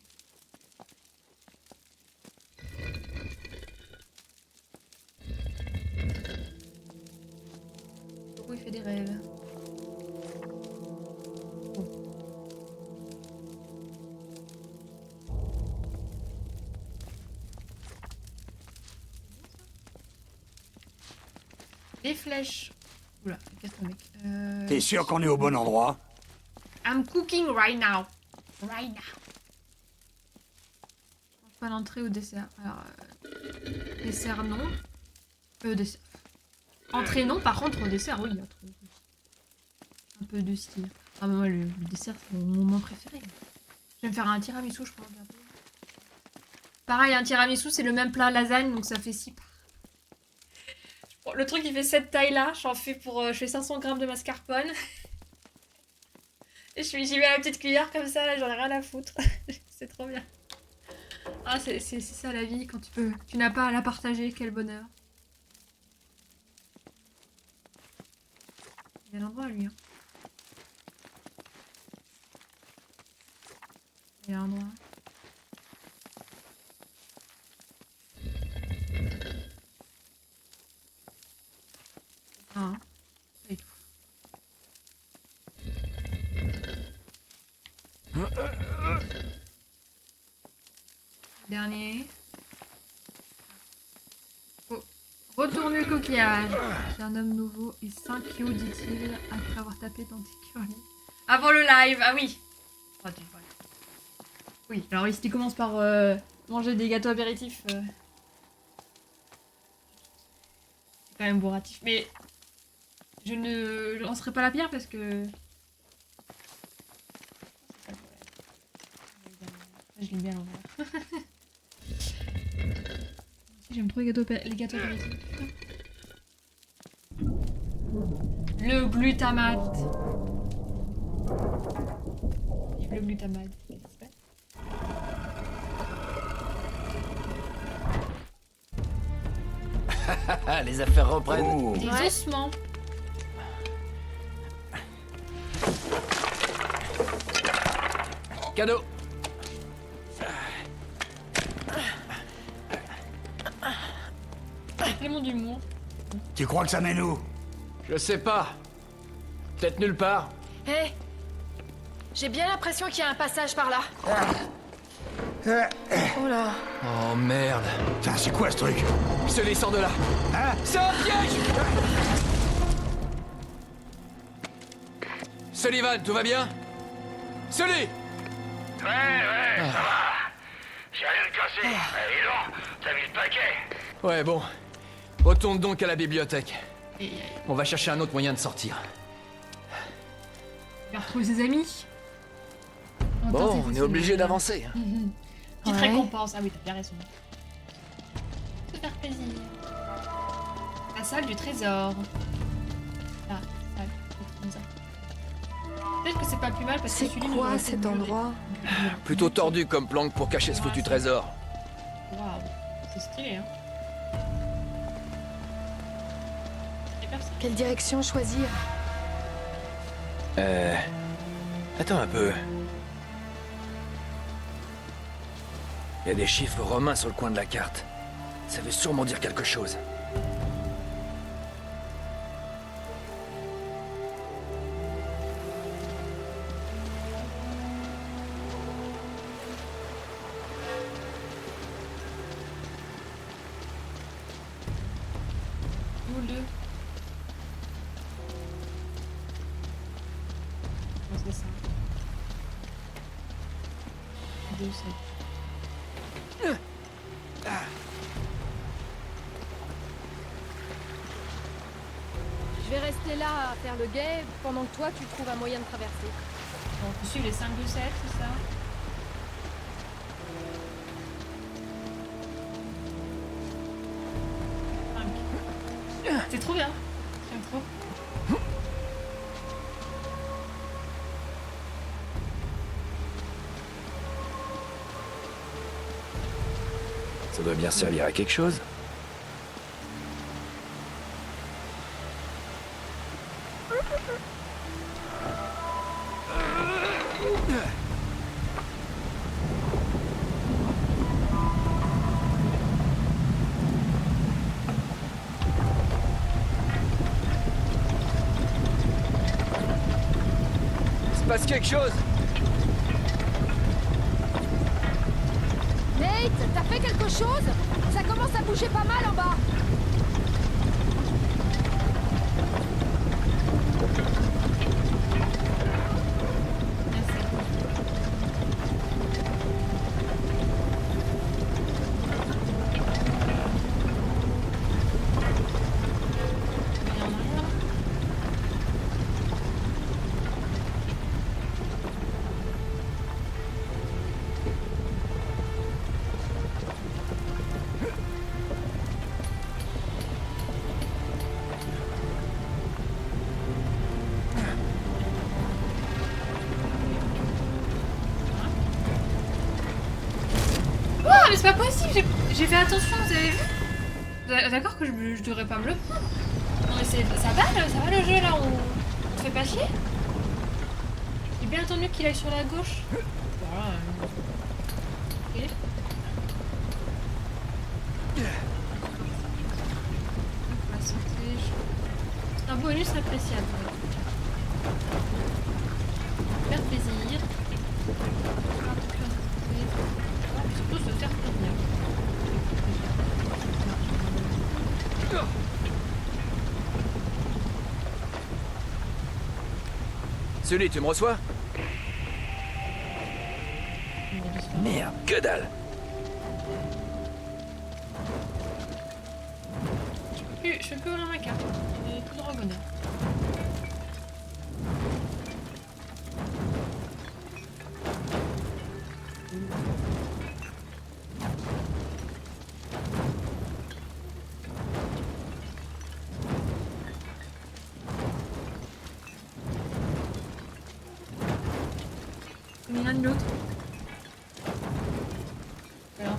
Speaker 1: Pourquoi il fait des rêves? Les flèches Oula, qu'est-ce mec.
Speaker 3: T'es sûr qu'on est au bon endroit?
Speaker 1: I'm cooking right now. Right now. Je mange pas l'entrée ou dessert. Alors, dessert non. Dessert. Entrée non, par contre, dessert, oui, il y a trop. Un peu de style. Ah, mais moi, le dessert, c'est mon moment préféré. Je vais me faire un tiramisu, je pense, bientôt. Pareil, un tiramisu, c'est le même plat lasagne, donc ça fait 6 parts. Le truc, il fait cette taille-là. J'en fais pour... je fais 500 grammes de mascarpone. Et j'y mets la petite cuillère comme ça, là, j'en ai rien à foutre. C'est trop bien. Ah, c'est ça la vie, quand tu n'as pas à la partager, quel bonheur. Il y a l'endroit, lui. Hein. Il y a l'endroit. Ah, et tout. Dernier. Oh. Retourne le coquillage. C'est un homme nouveau et 5 kilos, dit-il, après avoir tapé dans Ticurly. Avant le live, ah oui. Oh, oui, alors ici, il commence par manger des gâteaux apéritifs. C'est quand même bourratif. Mais je ne lancerai pas la pierre parce que... Je l'ai bien à l'envers. J'aime trop les gâteaux apéritifs. Le glutamate. Vive le glutamate.
Speaker 4: Les affaires reprennent.
Speaker 1: Des ossements.
Speaker 4: Cadeau.
Speaker 1: Clément d'humour.
Speaker 3: Tu crois que ça mène où?
Speaker 4: Je sais pas. Peut-être nulle part.
Speaker 2: Hé, j'ai bien l'impression qu'il y a un passage par là. Oh là.
Speaker 4: Oh merde.
Speaker 3: Putain, c'est quoi ce truc?
Speaker 4: Sully, sort de là.
Speaker 3: Hein?
Speaker 4: C'est un piège. Sullivan, tout va bien? Sully!
Speaker 8: Ouais, ça va. J'ai rien de cassé. Et non, t'as mis le paquet.
Speaker 4: Ouais, bon. Retourne donc à la bibliothèque.
Speaker 1: Et
Speaker 4: On va chercher un autre moyen de sortir.
Speaker 1: il va retrouver ses amis.
Speaker 4: Bon, on est obligé d'avancer.
Speaker 1: Petite
Speaker 2: Ouais.
Speaker 1: récompense. Ah oui, t'as bien raison. Se faire plaisir. La salle du trésor. La salle du trésor. Peut-être que c'est pas plus mal parce que
Speaker 2: C'est
Speaker 1: celui-là nous
Speaker 2: quoi
Speaker 1: aurait
Speaker 2: cet
Speaker 1: fait mûrir.
Speaker 2: endroit?
Speaker 4: Plutôt tordu comme planque pour cacher ce foutu trésor.
Speaker 1: Waouh, c'est stylé, hein. Et personne.
Speaker 2: Quelle direction choisir?
Speaker 4: Attends un peu. Il y a des chiffres romains sur le coin de la carte. Ça veut sûrement dire quelque chose.
Speaker 1: Nous le deux. Non, c'est ça. 2, 7.
Speaker 2: Je vais rester là à faire le guet pendant que toi tu trouves un moyen de traverser.
Speaker 1: Bon, on peut suivre les 5, 2, 7, c'est ça? C'est trop bien. J'aime trop.
Speaker 4: Ça doit bien servir à quelque chose. Il se passe quelque chose.
Speaker 2: Nate, t'as fait quelque chose? Ça commence à bouger pas mal en bas.
Speaker 1: c'est pas possible, j'ai fait attention, vous avez vu? D'accord que je devrais pas me le prendre. Non mais ça va le jeu là, on te fait pas chier? J'ai bien entendu qu'il aille sur la gauche. Voilà. Ok. On va sauter. C'est un bonus appréciable. Faire plaisir. Surtout se faire plaisir.
Speaker 6: Sully, tu me reçois? Merde, que dalle!
Speaker 1: Je peux plus ouvrir ma carte. J'ai plus de droit au bonheur. Mais l'un de l'autre. Alors,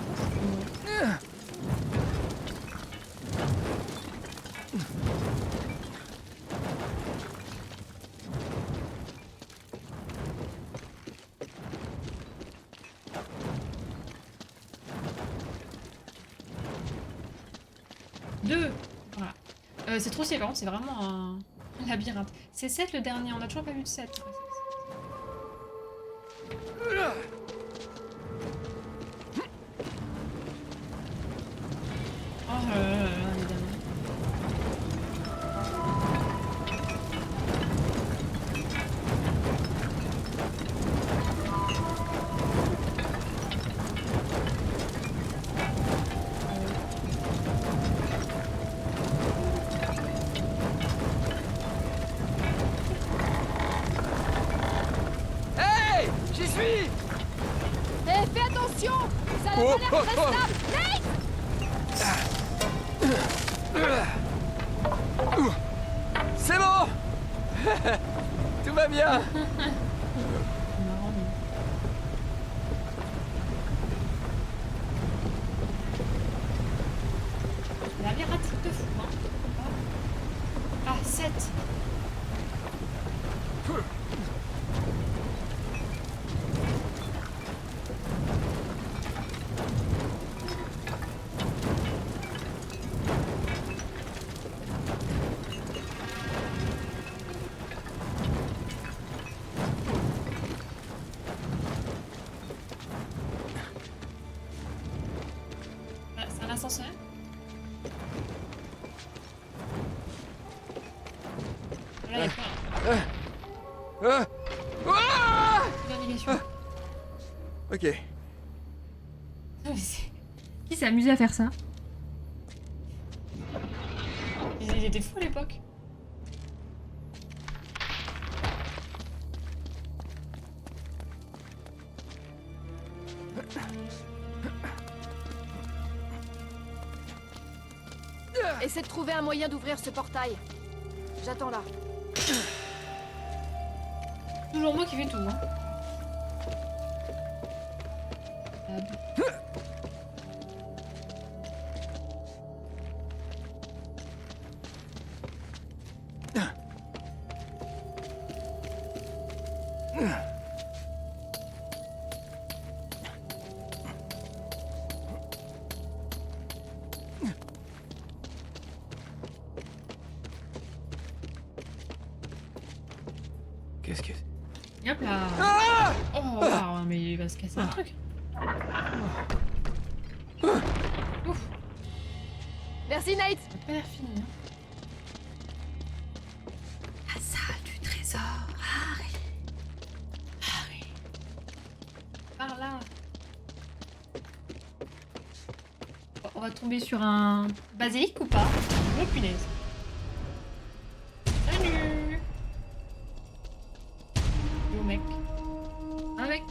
Speaker 1: deux. Voilà. C'est trop sévère, c'est vraiment un labyrinthe. C'est 7 le dernier, on a toujours pas vu de 7. Oh là là là là, évidemment.
Speaker 6: Hey! J'y suis!
Speaker 2: Eh, fais attention! Ça a pas l'air très stable! Nate!
Speaker 6: C'est bon! Tout va bien!
Speaker 1: Marrant, mais... Labyrinthe de fou, hein. Ah, 7. C'est un ascenseur. Là, il y a pas de navigation.
Speaker 6: Ok.
Speaker 1: Qui s'est amusé à faire ça? Ils étaient fous à l'époque.
Speaker 2: Essaie de trouver un moyen d'ouvrir ce portail. J'attends là.
Speaker 1: Toujours moi qui fais tout, hein.
Speaker 6: Qu'est-ce que...
Speaker 1: Hop là. Oh, wow, mais il va se casser un truc. Ouf,
Speaker 2: Merci, Nate!
Speaker 1: ça a pas l'air fini. Hein. La salle du trésor. Harry. Harry. Par là. On va tomber sur un basilic ou pas? Oh punaise. Salut. Yo mec. Un mec.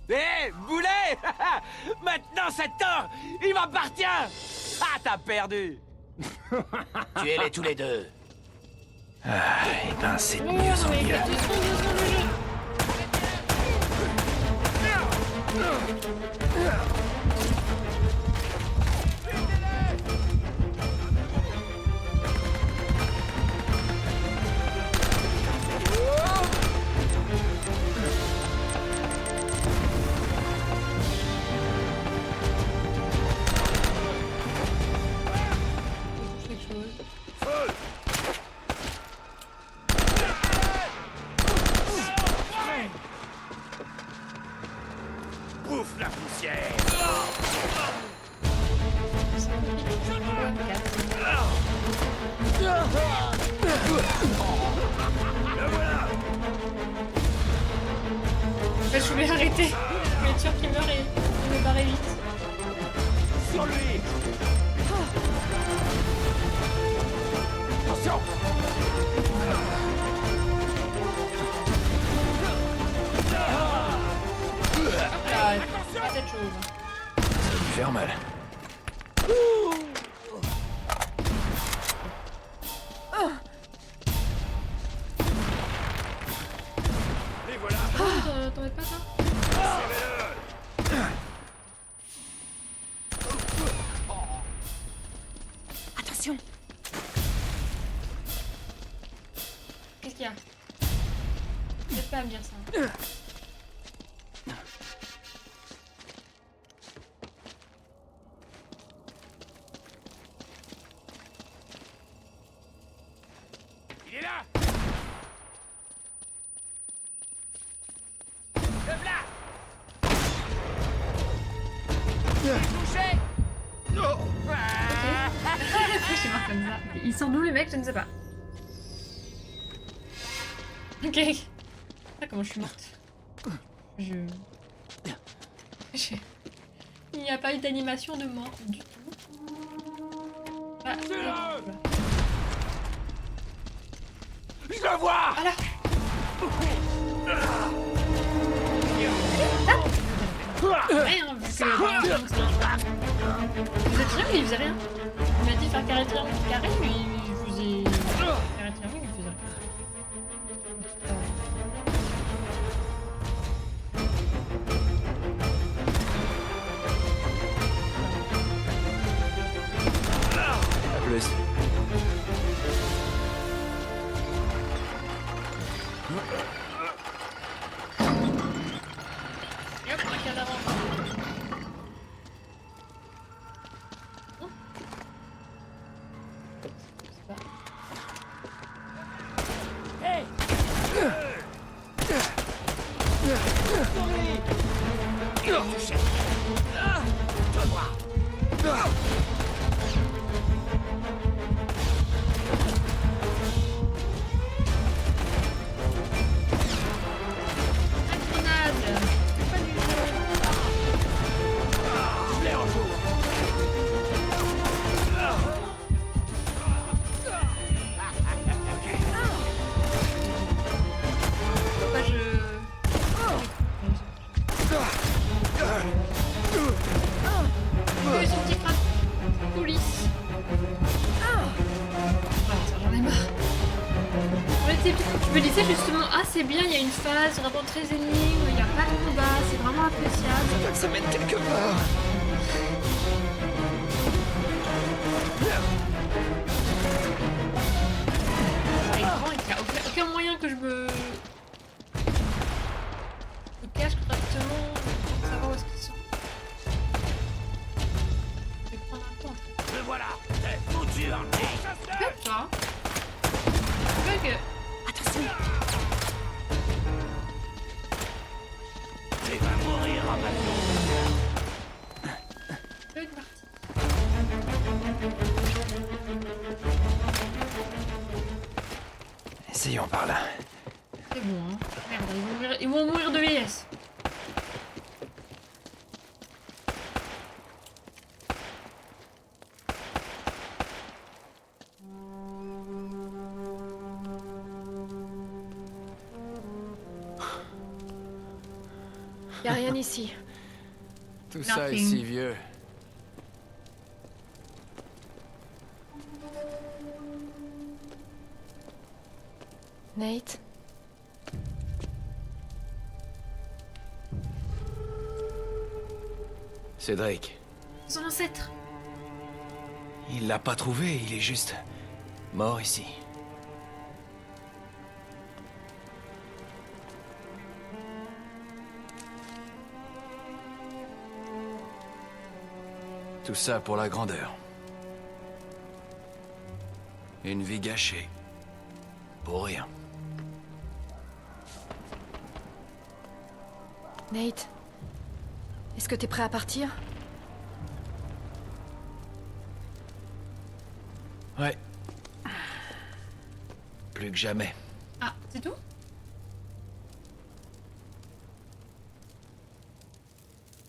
Speaker 8: Hé, boulet! Maintenant, cet or, il m'appartient! Ah, t'as perdu!
Speaker 6: Tuez-les tous les deux. Ah, et ben c'est
Speaker 1: Oh,
Speaker 6: mieux en
Speaker 1: mais
Speaker 6: mieux.
Speaker 1: deux secondes le jeu. Quelque chose.
Speaker 8: Bouffe la poussière.
Speaker 1: Ouais, 4. En fait, je voulais arrêter. Je voulais être sûr qu'il meurt et me barrer vite.
Speaker 8: Sur lui. Attention.
Speaker 1: Ah, pas cette chose.
Speaker 4: Ça va lui faire mal.
Speaker 8: Et voilà.
Speaker 1: T'en es pas ça?
Speaker 2: Attention.
Speaker 1: Qu'est-ce qu'il y a? Peut-être pas à me dire ça.
Speaker 8: Il est là. Le voilà. Touché.
Speaker 1: Pourquoi je suis mort comme ça? Ils sont d'où les mecs? Je ne sais pas. Ok. Ah, comment je suis morte? Je- Il n'y a pas eu d'animation de mort du tout. Ah,
Speaker 8: Je le vois.
Speaker 1: ah là! Rien, vu que vous êtes sûr, mais il faisait rien. Il m'a dit faire carré triangle carré, mais il faisait carré triangle, il faisait rien.
Speaker 4: À plus.
Speaker 1: Et hop, un cadavre encore. C'est pas.
Speaker 8: Hey. Touché. Je vois.
Speaker 1: Grenade! C'est pas du jeu.
Speaker 8: Je l'ai en joue.
Speaker 1: Pourquoi je... Oh, ils sont petits frappes. Police. Ah, ça, j'en ai marre. En fait, je me disais justement, ah c'est bien, il y a une phase vraiment très énigme, il n'y a pas de combat, c'est vraiment appréciable.
Speaker 4: Ça mène quelque part.
Speaker 1: Et vraiment, il n'y a aucun moyen que je me cache correctement pour savoir où est-ce qu'ils sont. Je vais prendre un temps.
Speaker 8: Le voilà. T'es foutu en nez.
Speaker 1: Peut-être pas. Peut-être que...
Speaker 2: Attention.
Speaker 8: Tu vas mourir en bateau.
Speaker 1: Peut-être parti.
Speaker 4: Essayons par là.
Speaker 1: C'est bon, hein. Merde, ils vont mourir de vieillesse.
Speaker 2: Y a rien ici.
Speaker 4: Tout ça est
Speaker 1: Nothing.
Speaker 4: si vieux.
Speaker 2: Nate.
Speaker 4: C'est Drake.
Speaker 1: Son ancêtre.
Speaker 4: Il l'a pas trouvé, il est juste... mort ici. Tout ça pour la grandeur. Une vie gâchée. Pour rien.
Speaker 2: Nate, est-ce que t'es prêt à partir?
Speaker 4: Ouais. Plus que jamais.
Speaker 1: Ah, c'est tout?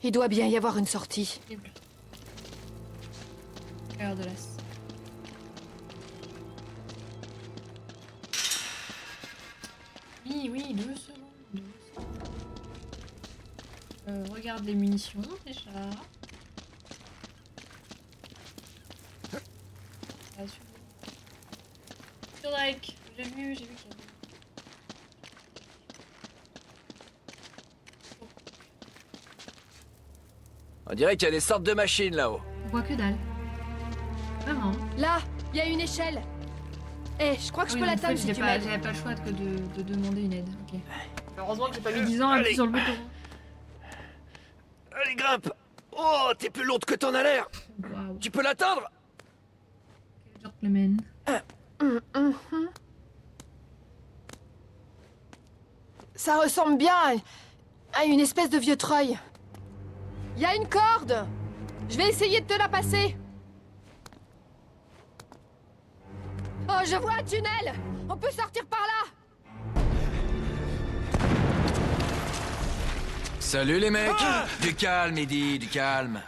Speaker 2: Il doit bien y avoir une sortie.
Speaker 1: Horrible. Cœur de l'as. Oui, oui, 2 secondes. 2 secondes. Regarde les munitions déjà. Ah, sur Drake, j'ai vu qu'il y avait.
Speaker 4: On dirait qu'il y a des sortes de machines là-haut.
Speaker 1: On voit que dalle. Vraiment.
Speaker 2: Là, il y a une échelle. Eh, je crois que je peux l'atteindre si tu m'aides.
Speaker 1: J'avais pas le choix que de demander une aide. Ok. Heureusement que j'ai pas mis 10 ans à appuyer sur le bouton.
Speaker 4: Allez, grimpe. Oh, t'es plus lourde que t'en as l'air.
Speaker 1: Waouh.
Speaker 4: Tu peux l'atteindre?
Speaker 1: Quel gentleman.
Speaker 2: Ça ressemble bien à une espèce de vieux treuil. Il y a une corde. Je vais essayer de te la passer. Oh, je vois un tunnel. On peut sortir par là.
Speaker 4: Salut les mecs. Du calme, Eddie, du calme.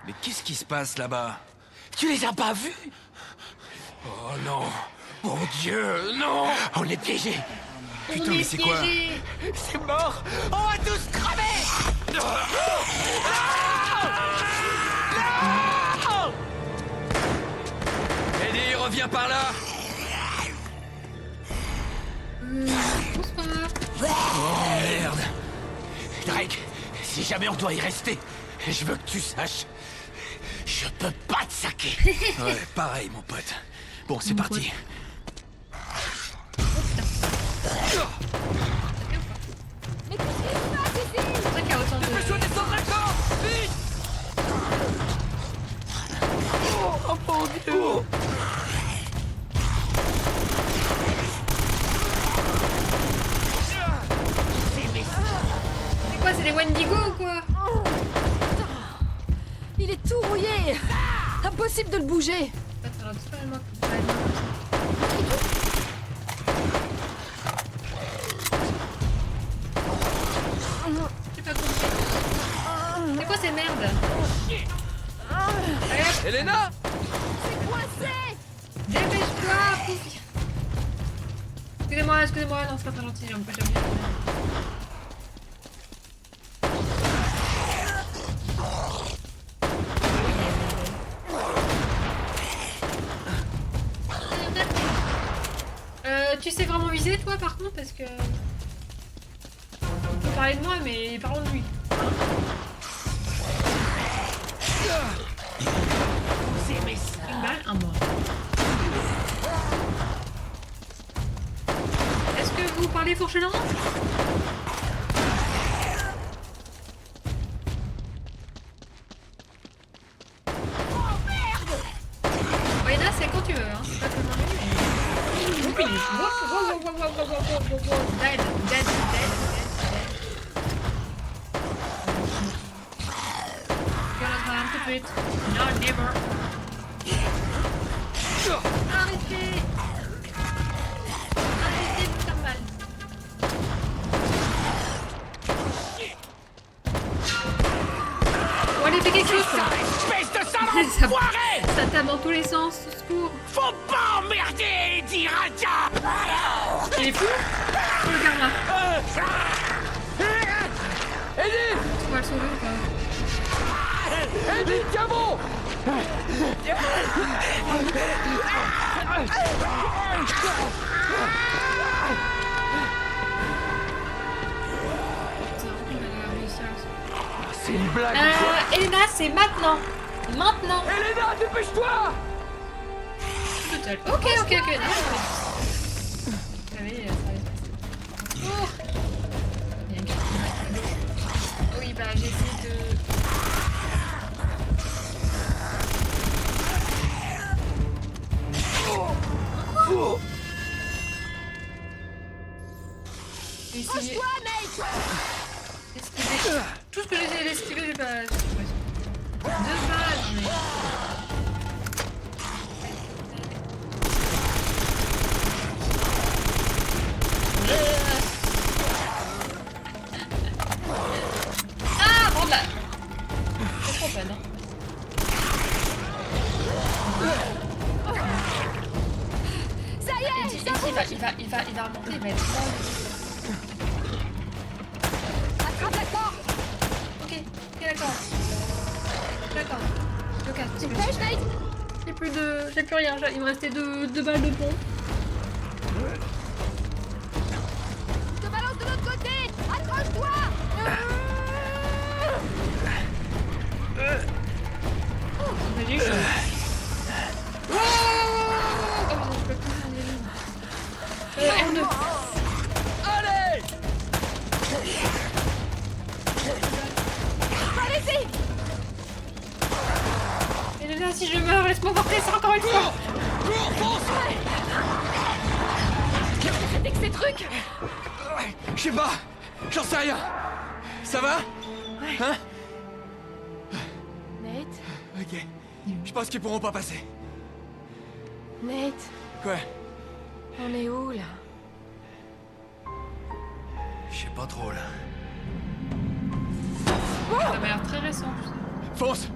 Speaker 4: Mais qu'est-ce qui se passe là-bas?
Speaker 8: Tu les as pas vus?
Speaker 4: Oh non. Mon Dieu, non.
Speaker 8: On est piégés.
Speaker 4: Putain, mais c'est quoi?
Speaker 8: C'est mort. On va tous crever.
Speaker 4: Eddie, reviens par là.
Speaker 1: Bonsoir.
Speaker 4: Oh merde.
Speaker 8: Drake, si jamais on doit y rester, je veux que tu saches, je peux pas te saquer.
Speaker 4: Ouais, pareil, mon pote. Bon, c'est parti.
Speaker 2: Mais qu'est-ce qui se passe ici?
Speaker 1: C'est pour ça qu'il y a autant de.
Speaker 8: Dépêche-toi de descendre la corde. Vite. Oh mon Dieu.
Speaker 1: C'est quoi, c'est les Wendigo ou quoi?
Speaker 2: Il est tout rouillé. Impossible de le bouger.
Speaker 1: Ça va totalement. J'ai pas compris. C'est quoi ces merdes?
Speaker 4: Elena.
Speaker 2: C'est coincé.
Speaker 1: Dépêche-toi, Poufi. Excusez-moi, non, c'est pas très gentil, j'ai oublié. Tu sais vraiment viser, toi, par contre, parce que... On peut parler de moi, mais parlons de lui. Une balle, un mort. Est-ce que vous parlez fourchelant? Wayna, c'est quand tu veux, hein. C'est pas te demander, mais... Whoopie. Wow. Dead. Gonna have to do it. No, never. Arrêtez de me faire mal. Bon, allez, fais quelque chose, quoi.
Speaker 8: Espèce de sale
Speaker 1: Ça-
Speaker 8: enfoiré.
Speaker 1: Ça tape dans tous les sens, au secours.
Speaker 8: Faut pas emmerder, Eddie Raja.
Speaker 1: Il est fou? Oh, le karma.
Speaker 8: Eddie.
Speaker 1: On va le sauver ou pas?
Speaker 8: Eddie, tiens bon.
Speaker 1: Ça va réussir à le sauver. là, c'est maintenant. Maintenant.
Speaker 8: Elena, dépêche-toi!
Speaker 1: Toute seule. Ok. Ça avait oh. Il y a une carte. Oui, bah j'essaie de... J'ai essayé... Esquiver. Tout ce que j'essaie d'esquiver, j'ai pas... De base, mais... Ah, bon là. C'est trop fun, hein.
Speaker 2: Ça y est,
Speaker 1: Il va remonter, il va être mort.
Speaker 2: attrape la corde.
Speaker 1: Ok, d'accord. Ok,
Speaker 2: Dépêche, Nate.
Speaker 1: j'ai plus rien, il me restait deux balles de pompe.
Speaker 2: Je te balance de l'autre côté. Accroche-toi.
Speaker 1: J'ai eu chaud. Oh, je peux plus R2.
Speaker 8: Allez!
Speaker 2: Allez-y.
Speaker 1: Et là, si je meurs, laisse-moi porter ça encore une fois.
Speaker 2: Qu'est-ce que c'était que ces trucs?
Speaker 8: Je sais pas, j'en sais rien. Ça va? Hein?
Speaker 2: Nate?
Speaker 8: Ok. Je pense qu'ils pourront pas passer.
Speaker 2: Nate,
Speaker 8: Quoi?
Speaker 2: on est où là?
Speaker 8: Je sais pas trop là.
Speaker 1: Ça m'a l'air très récent.
Speaker 8: Fonce!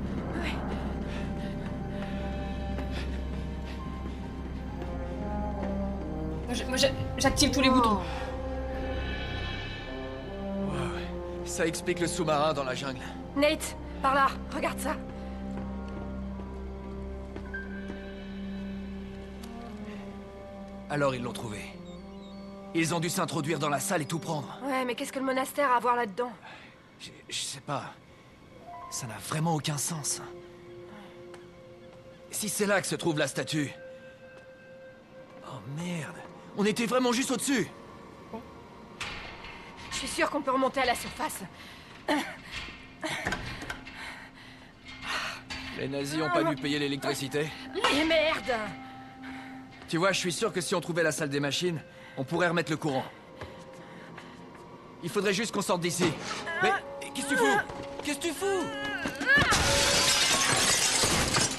Speaker 1: Moi, j'active tous les boutons.
Speaker 8: Ça explique le sous-marin dans la jungle.
Speaker 2: Nate, par là, regarde ça.
Speaker 8: Alors ils l'ont trouvé. Ils ont dû s'introduire dans la salle et tout prendre.
Speaker 2: Ouais, mais qu'est-ce que le monastère a à voir là-dedans?
Speaker 8: Je sais pas. Ça n'a vraiment aucun sens. Si c'est là que se trouve la statue... Oh merde. On était vraiment juste au-dessus.
Speaker 2: Je suis sûre qu'on peut remonter à la surface.
Speaker 8: Les nazis ont pas dû payer l'électricité.
Speaker 2: Et merde!
Speaker 8: Tu vois, je suis sûr que si on trouvait la salle des machines, on pourrait remettre le courant. Il faudrait juste qu'on sorte d'ici. Mais qu'est-ce que tu fous? Qu'est-ce que tu fous?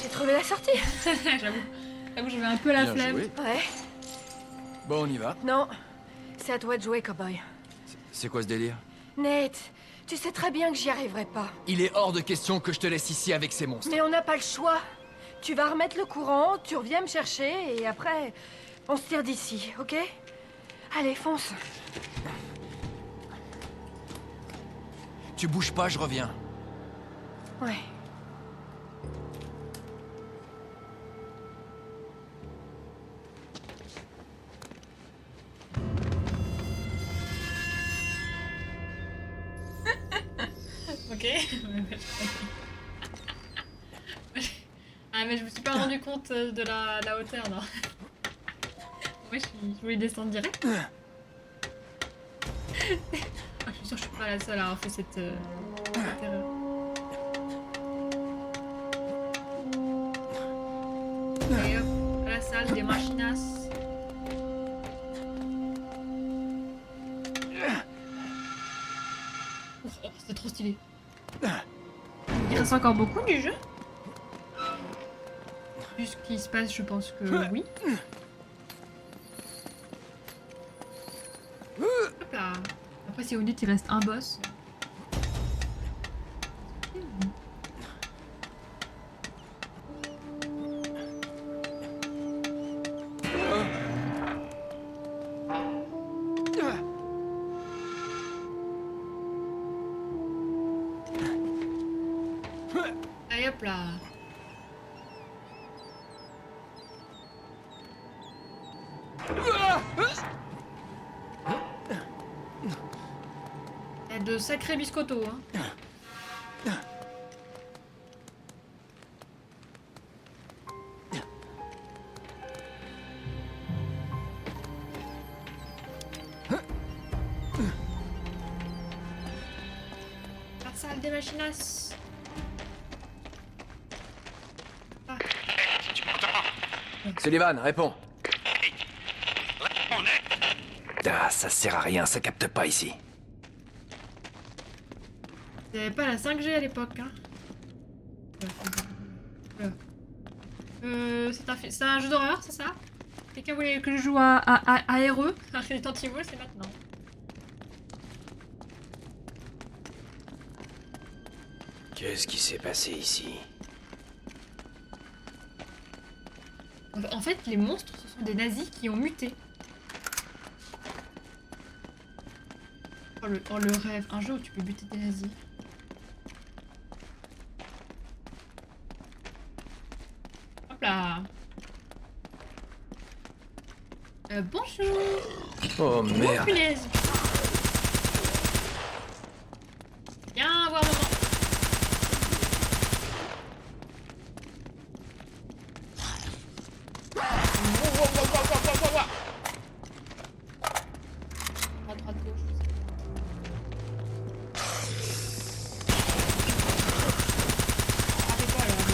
Speaker 2: J'ai trouvé la sortie.
Speaker 1: J'avoue, j'avais un peu la
Speaker 8: Bien
Speaker 1: flemme.
Speaker 8: joué.
Speaker 2: Ouais.
Speaker 8: Bon, on y va.
Speaker 2: Non, c'est à toi de jouer, cowboy.
Speaker 8: C'est quoi ce délire?
Speaker 2: Nate, tu sais très bien que j'y arriverai pas.
Speaker 8: Il est hors de question que je te laisse ici avec ces monstres.
Speaker 2: Mais on n'a pas le choix. Tu vas remettre le courant, tu reviens me chercher, et après, on se tire d'ici, ok? Allez, fonce.
Speaker 8: Tu bouges pas, je reviens.
Speaker 2: Ouais.
Speaker 1: Ok. Ah mais je me suis pas rendu compte de la hauteur là. Ouais, je voulais descendre direct. Ah, je suis sûre que je suis pas la seule à avoir fait cette erreur. Et hop, à la salle des machinas. Oh, c'est trop stylé. Il reste encore beaucoup du jeu. Vu ce qui se passe, je pense que oui. Hop là. Après, si vous dites il reste un boss. Allez hop là. Il y a de sacrés biscottos, hein. des machinas. Ah.
Speaker 3: Tu m'entends?
Speaker 6: Sullivan, réponds.
Speaker 3: On est...
Speaker 6: Ah, ça sert à rien, ça capte pas ici.
Speaker 1: Il n'y avait pas la 5G à l'époque, hein. C'est un jeu d'horreur, c'est ça? Quelqu'un voulait que je joue à RE? Resident Evil, c'est maintenant.
Speaker 6: Qu'est-ce qui s'est passé ici?
Speaker 1: En fait, les monstres, ce sont des nazis qui ont muté. Oh le rêve, un jeu où tu peux buter des nazis. Hop là. Bonjour.
Speaker 6: Oh merde.
Speaker 1: Punaise. Viens voir maman. À droite, gauche. Ah, c'est quoi alors?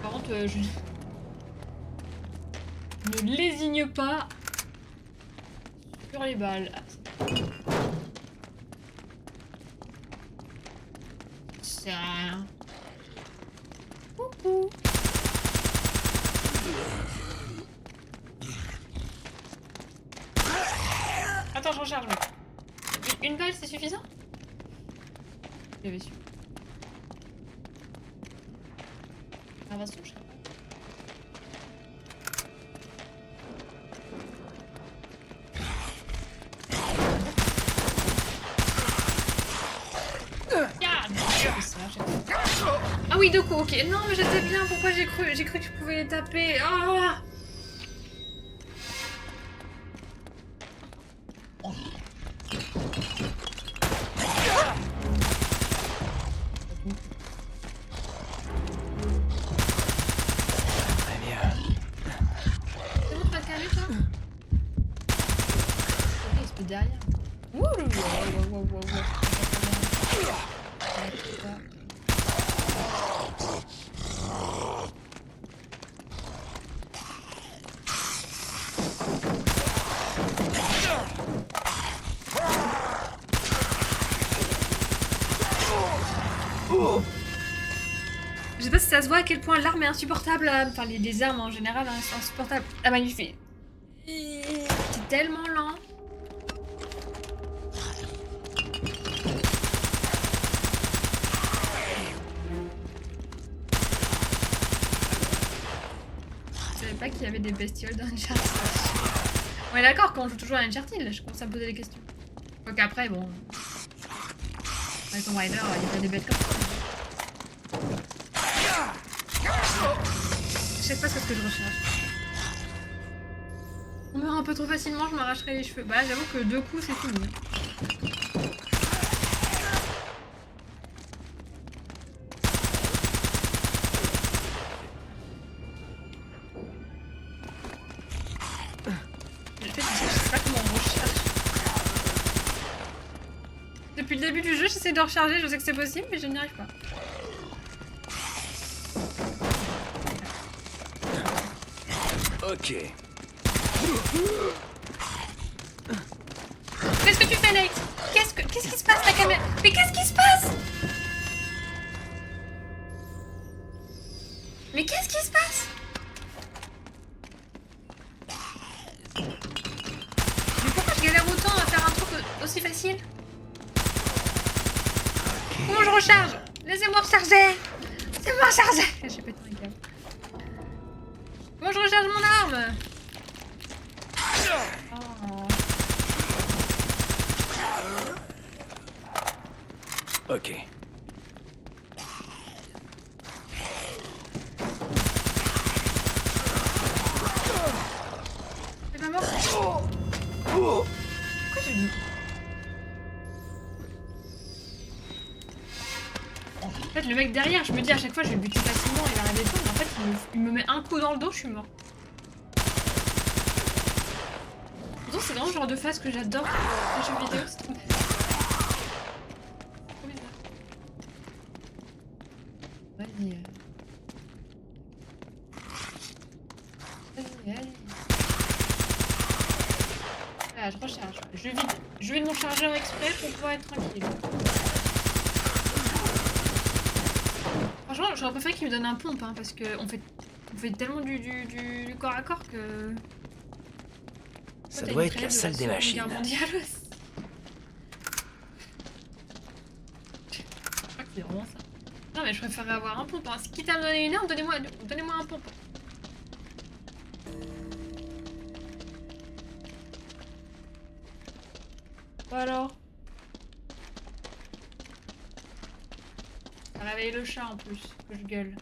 Speaker 1: Par contre, je ne lésigne pas sur les balles. C'est rien. Coucou. Attends, je recharge. Une balle, c'est suffisant? J'avais su. Ah, va se toucher. Ah oui, deux coups, ok. Non, mais j'étais bien. Pourquoi j'ai cru que tu pouvais les taper? Ah!
Speaker 6: Très bien.
Speaker 1: C'est bon, tu vas te calmer, toi? Ok, il se peut derrière. Ouh, wow. Je sais pas si ça se voit à quel point l'arme est insupportable. Enfin, les armes en général hein, sont insupportables. Ah, magnifique. C'est tellement lent. Je savais pas qu'il y avait des bestioles dans Uncharted. On est d'accord qu'on joue toujours à Uncharted, là, je commence à me poser des questions. Quoique après, bon. Avec Tomb Raider, il y a pas des bêtes comme ça. Je sais pas ce que je recherche. On meurt un peu trop facilement, je m'arracherai les cheveux. Bah j'avoue que 2 coups c'est fini. Je sais pas comment on recharge. Depuis le début du jeu, j'essaie de recharger, je sais que c'est possible, mais je n'y arrive pas.
Speaker 6: Ok.
Speaker 1: Qu'est-ce que tu fais, Nate? Qu'est-ce qui se passe, la caméra? Mais qu'est-ce qui se passe? Mais qu'est-ce qui se passe? Mais pourquoi je galère autant à faire un truc aussi facile? Comment je recharge? Laissez-moi recharger! Laissez-moi recharger! J'ai pété un câble. Comment je recharge mon arme? Oh.
Speaker 6: Ok.
Speaker 1: C'est pas mort? Pourquoi j'ai mis? En fait, le mec derrière, je me dis à chaque fois, je vais le buter facilement, il arrive pas, mais en fait, il me met un coup dans le dos, je suis mort. Pourtant, c'est vraiment le genre de phase que j'adore dans les jeux vidéo, c'est trop... Vas-y. Vas-y, allez. Voilà, je recharge. Je vide mon chargeur exprès pour pouvoir être tranquille. Franchement, j'aurais préféré qu'il me donne un pompe, hein, parce que on fait tellement du corps à corps que...
Speaker 4: Ça doit être la salle des machines.
Speaker 1: Guerre mondiale aussi. Je crois que c'est vraiment ça. Non mais je préférerais avoir un pompe. Hein. Si quitte à me donner une arme, donnez-moi un pompe. Bon alors. Ça réveille le chat en plus, que je gueule.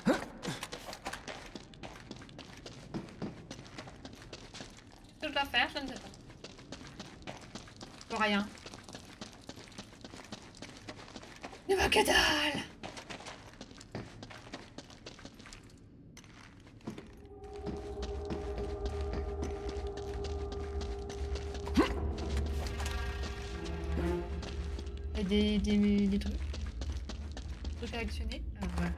Speaker 1: Ce que je dois faire, je ne sais pas. Pour rien. Ne va que dalle! Il y a des trucs. Trucs à actionner. Ah voilà.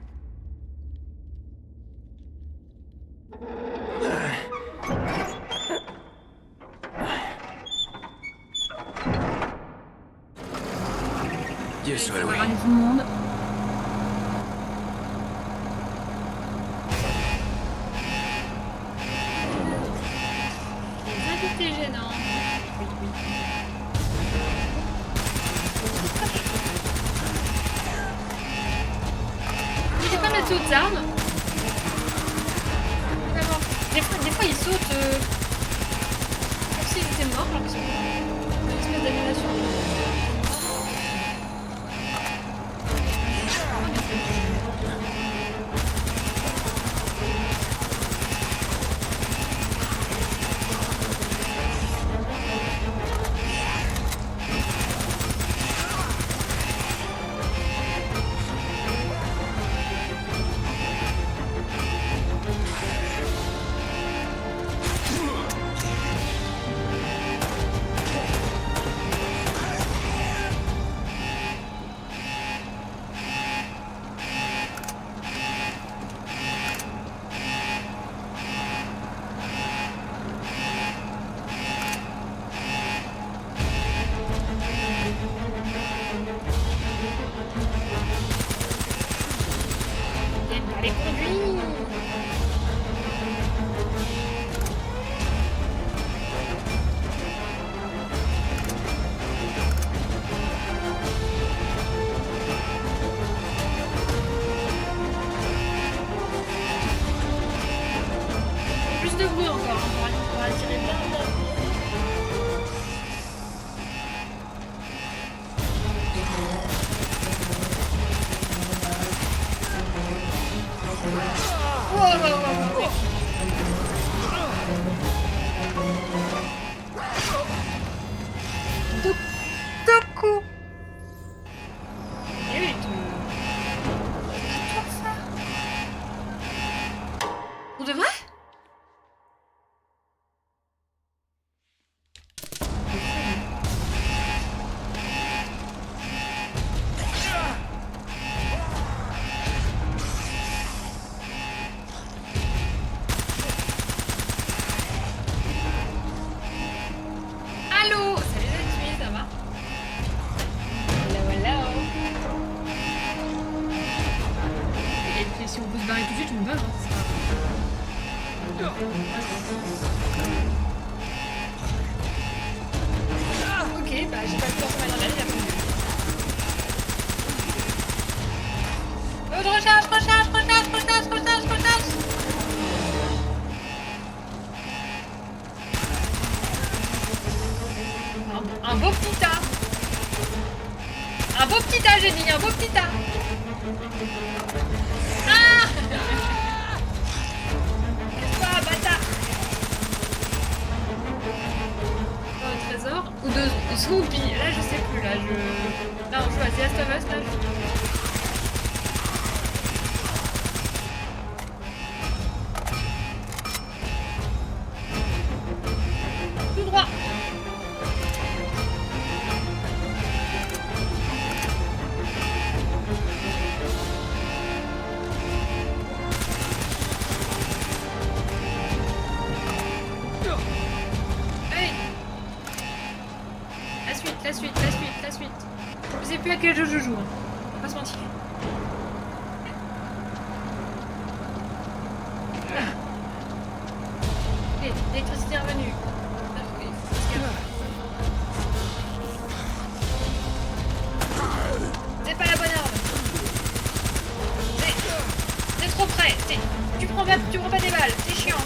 Speaker 4: Dieu soit loué.
Speaker 1: Tout le monde. Les invités gênants. Oui, oui. N'hésitez pas à mettre d'autres armes. Vraiment. Des fois ils sautent comme s'ils étaient morts, j'ai l'impression. Une espèce d'animation. Les conduits. Plus de bruit encore, hein, pour attirer bien. Coucou. Et oui, ça. Pour de vrai? Allô? Salut la nuit, ça va? Hello. Et puis si on peut se barrer tout de suite, on va, hein, c'est ça. Ok, bah j'ai pas le temps de m'adresser, il a pas de recharge. Un beau petit tas. Un beau petit tas, j'ai dit, un beau petit tas. Ah! Casse-toi, bâtard. Un trésor ou de zombies. Là, je sais plus, là, Là, on joue à The Last of Us, là, Tout droit. la suite, la suite, la suite. Je sais plus à quel jeu je joue. Hein. On va pas se mentir. Allez, l'électricité est revenue. C'est pas la bonne arme. C'est trop près. Tu prends pas des balles. C'est chiant.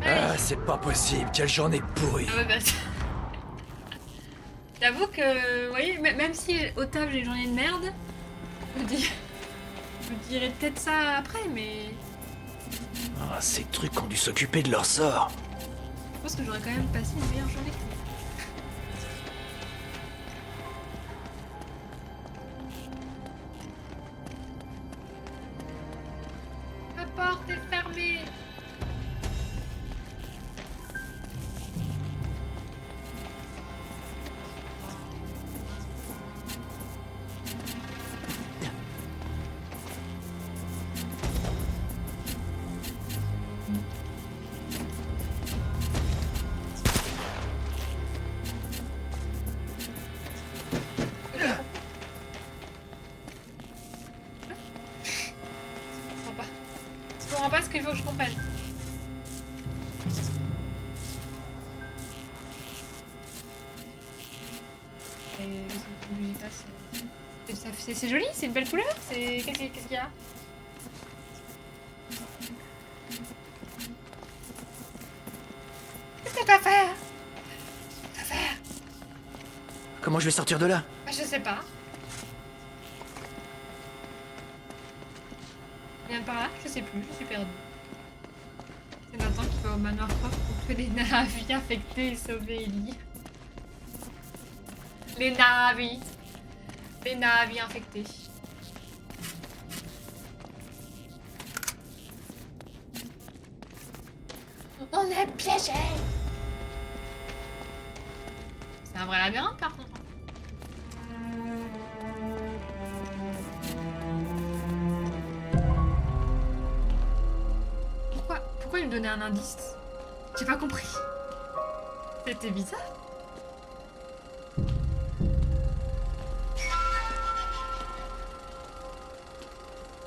Speaker 6: Ah, c'est pas possible, quelle journée pourrie.
Speaker 1: Ah ouais, bah, j'avoue que, vous voyez, même si au taf j'ai une journée de merde, je me dirais peut-être ça après, mais
Speaker 6: Ah, ces trucs ont dû s'occuper de leur sort.
Speaker 1: je pense que j'aurais quand même passé une meilleure journée que ça. La porte est fermée. Je comprends pas ce qu'il faut que je comprenne. C'est joli, c'est une belle couleur. Qu'est-ce qu'il y a? Qu'est-ce que t'as fait?
Speaker 6: Comment je vais sortir de là?
Speaker 1: Bah, je sais pas. Viens par là, je sais plus, je suis perdue. C'est Nathan qui va au manoir propre pour tuer les navis affectés et sauver Ellie. Les navis infectés. On est piégés. C'est un vrai labyrinthe par contre. Pourquoi il me donnait un indice? J'ai pas compris. C'était bizarre.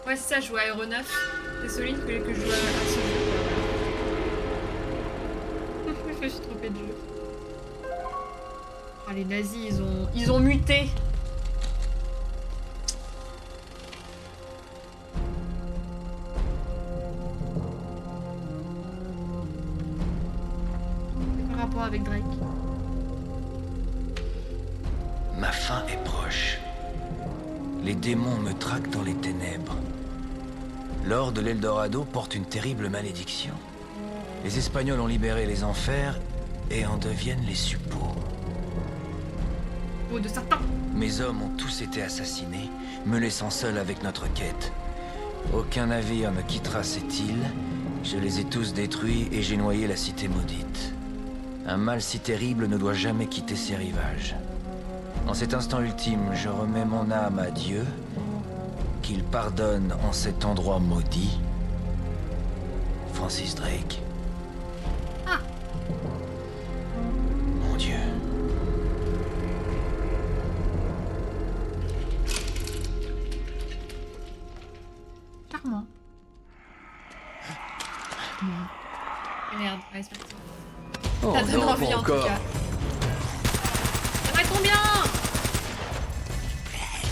Speaker 1: Ouais, c'est ça, je joue à Euro 9. C'est solide que je joue à ce jeu. Je me suis trompée de jeu. Ah, les nazis, ils ont muté. Avec Drake.
Speaker 6: Ma fin est proche. Les démons me traquent dans les ténèbres. L'or de l'Eldorado porte une terrible malédiction. Les Espagnols ont libéré les enfers et en deviennent les suppôts.
Speaker 1: Oh, de Satan.
Speaker 6: Mes hommes ont tous été assassinés, me laissant seul avec notre quête. Aucun navire ne quittera cette île. Je les ai tous détruits et j'ai noyé la cité maudite. Un mal si terrible ne doit jamais quitter ses rivages. En cet instant ultime, je remets mon âme à Dieu, qu'il pardonne en cet endroit maudit. Francis Drake.
Speaker 1: Ah.
Speaker 6: Mon Dieu.
Speaker 1: Charmant. Merde, allez, c'est parti.
Speaker 6: Oh
Speaker 1: Ça donne
Speaker 6: non,
Speaker 1: envie
Speaker 6: pas
Speaker 1: en tout
Speaker 6: encore.
Speaker 1: cas. J'aimerais combien?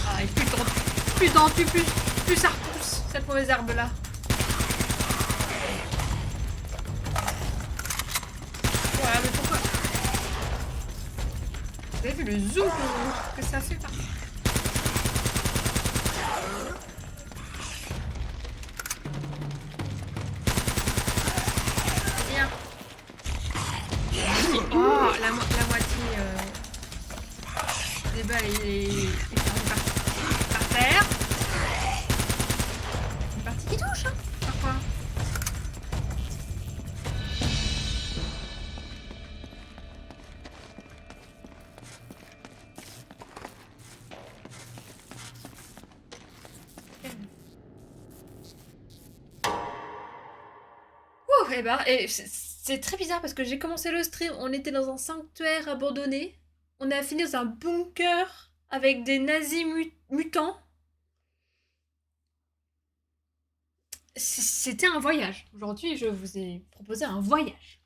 Speaker 1: Ah, et plus t'en tues, plus ça repousse, cette mauvaise herbe là. Ouais, mais pourquoi? Vous avez vu le zoom que ça fait par... Bien. Oh, la moitié des balles est par terre. Une partie qui touche, hein, parfois. et bah, c'est très bizarre parce que j'ai commencé le stream, on était dans un sanctuaire abandonné. On a fini dans un bunker avec des nazis mutants. C'était un voyage. Aujourd'hui, je vous ai proposé un voyage.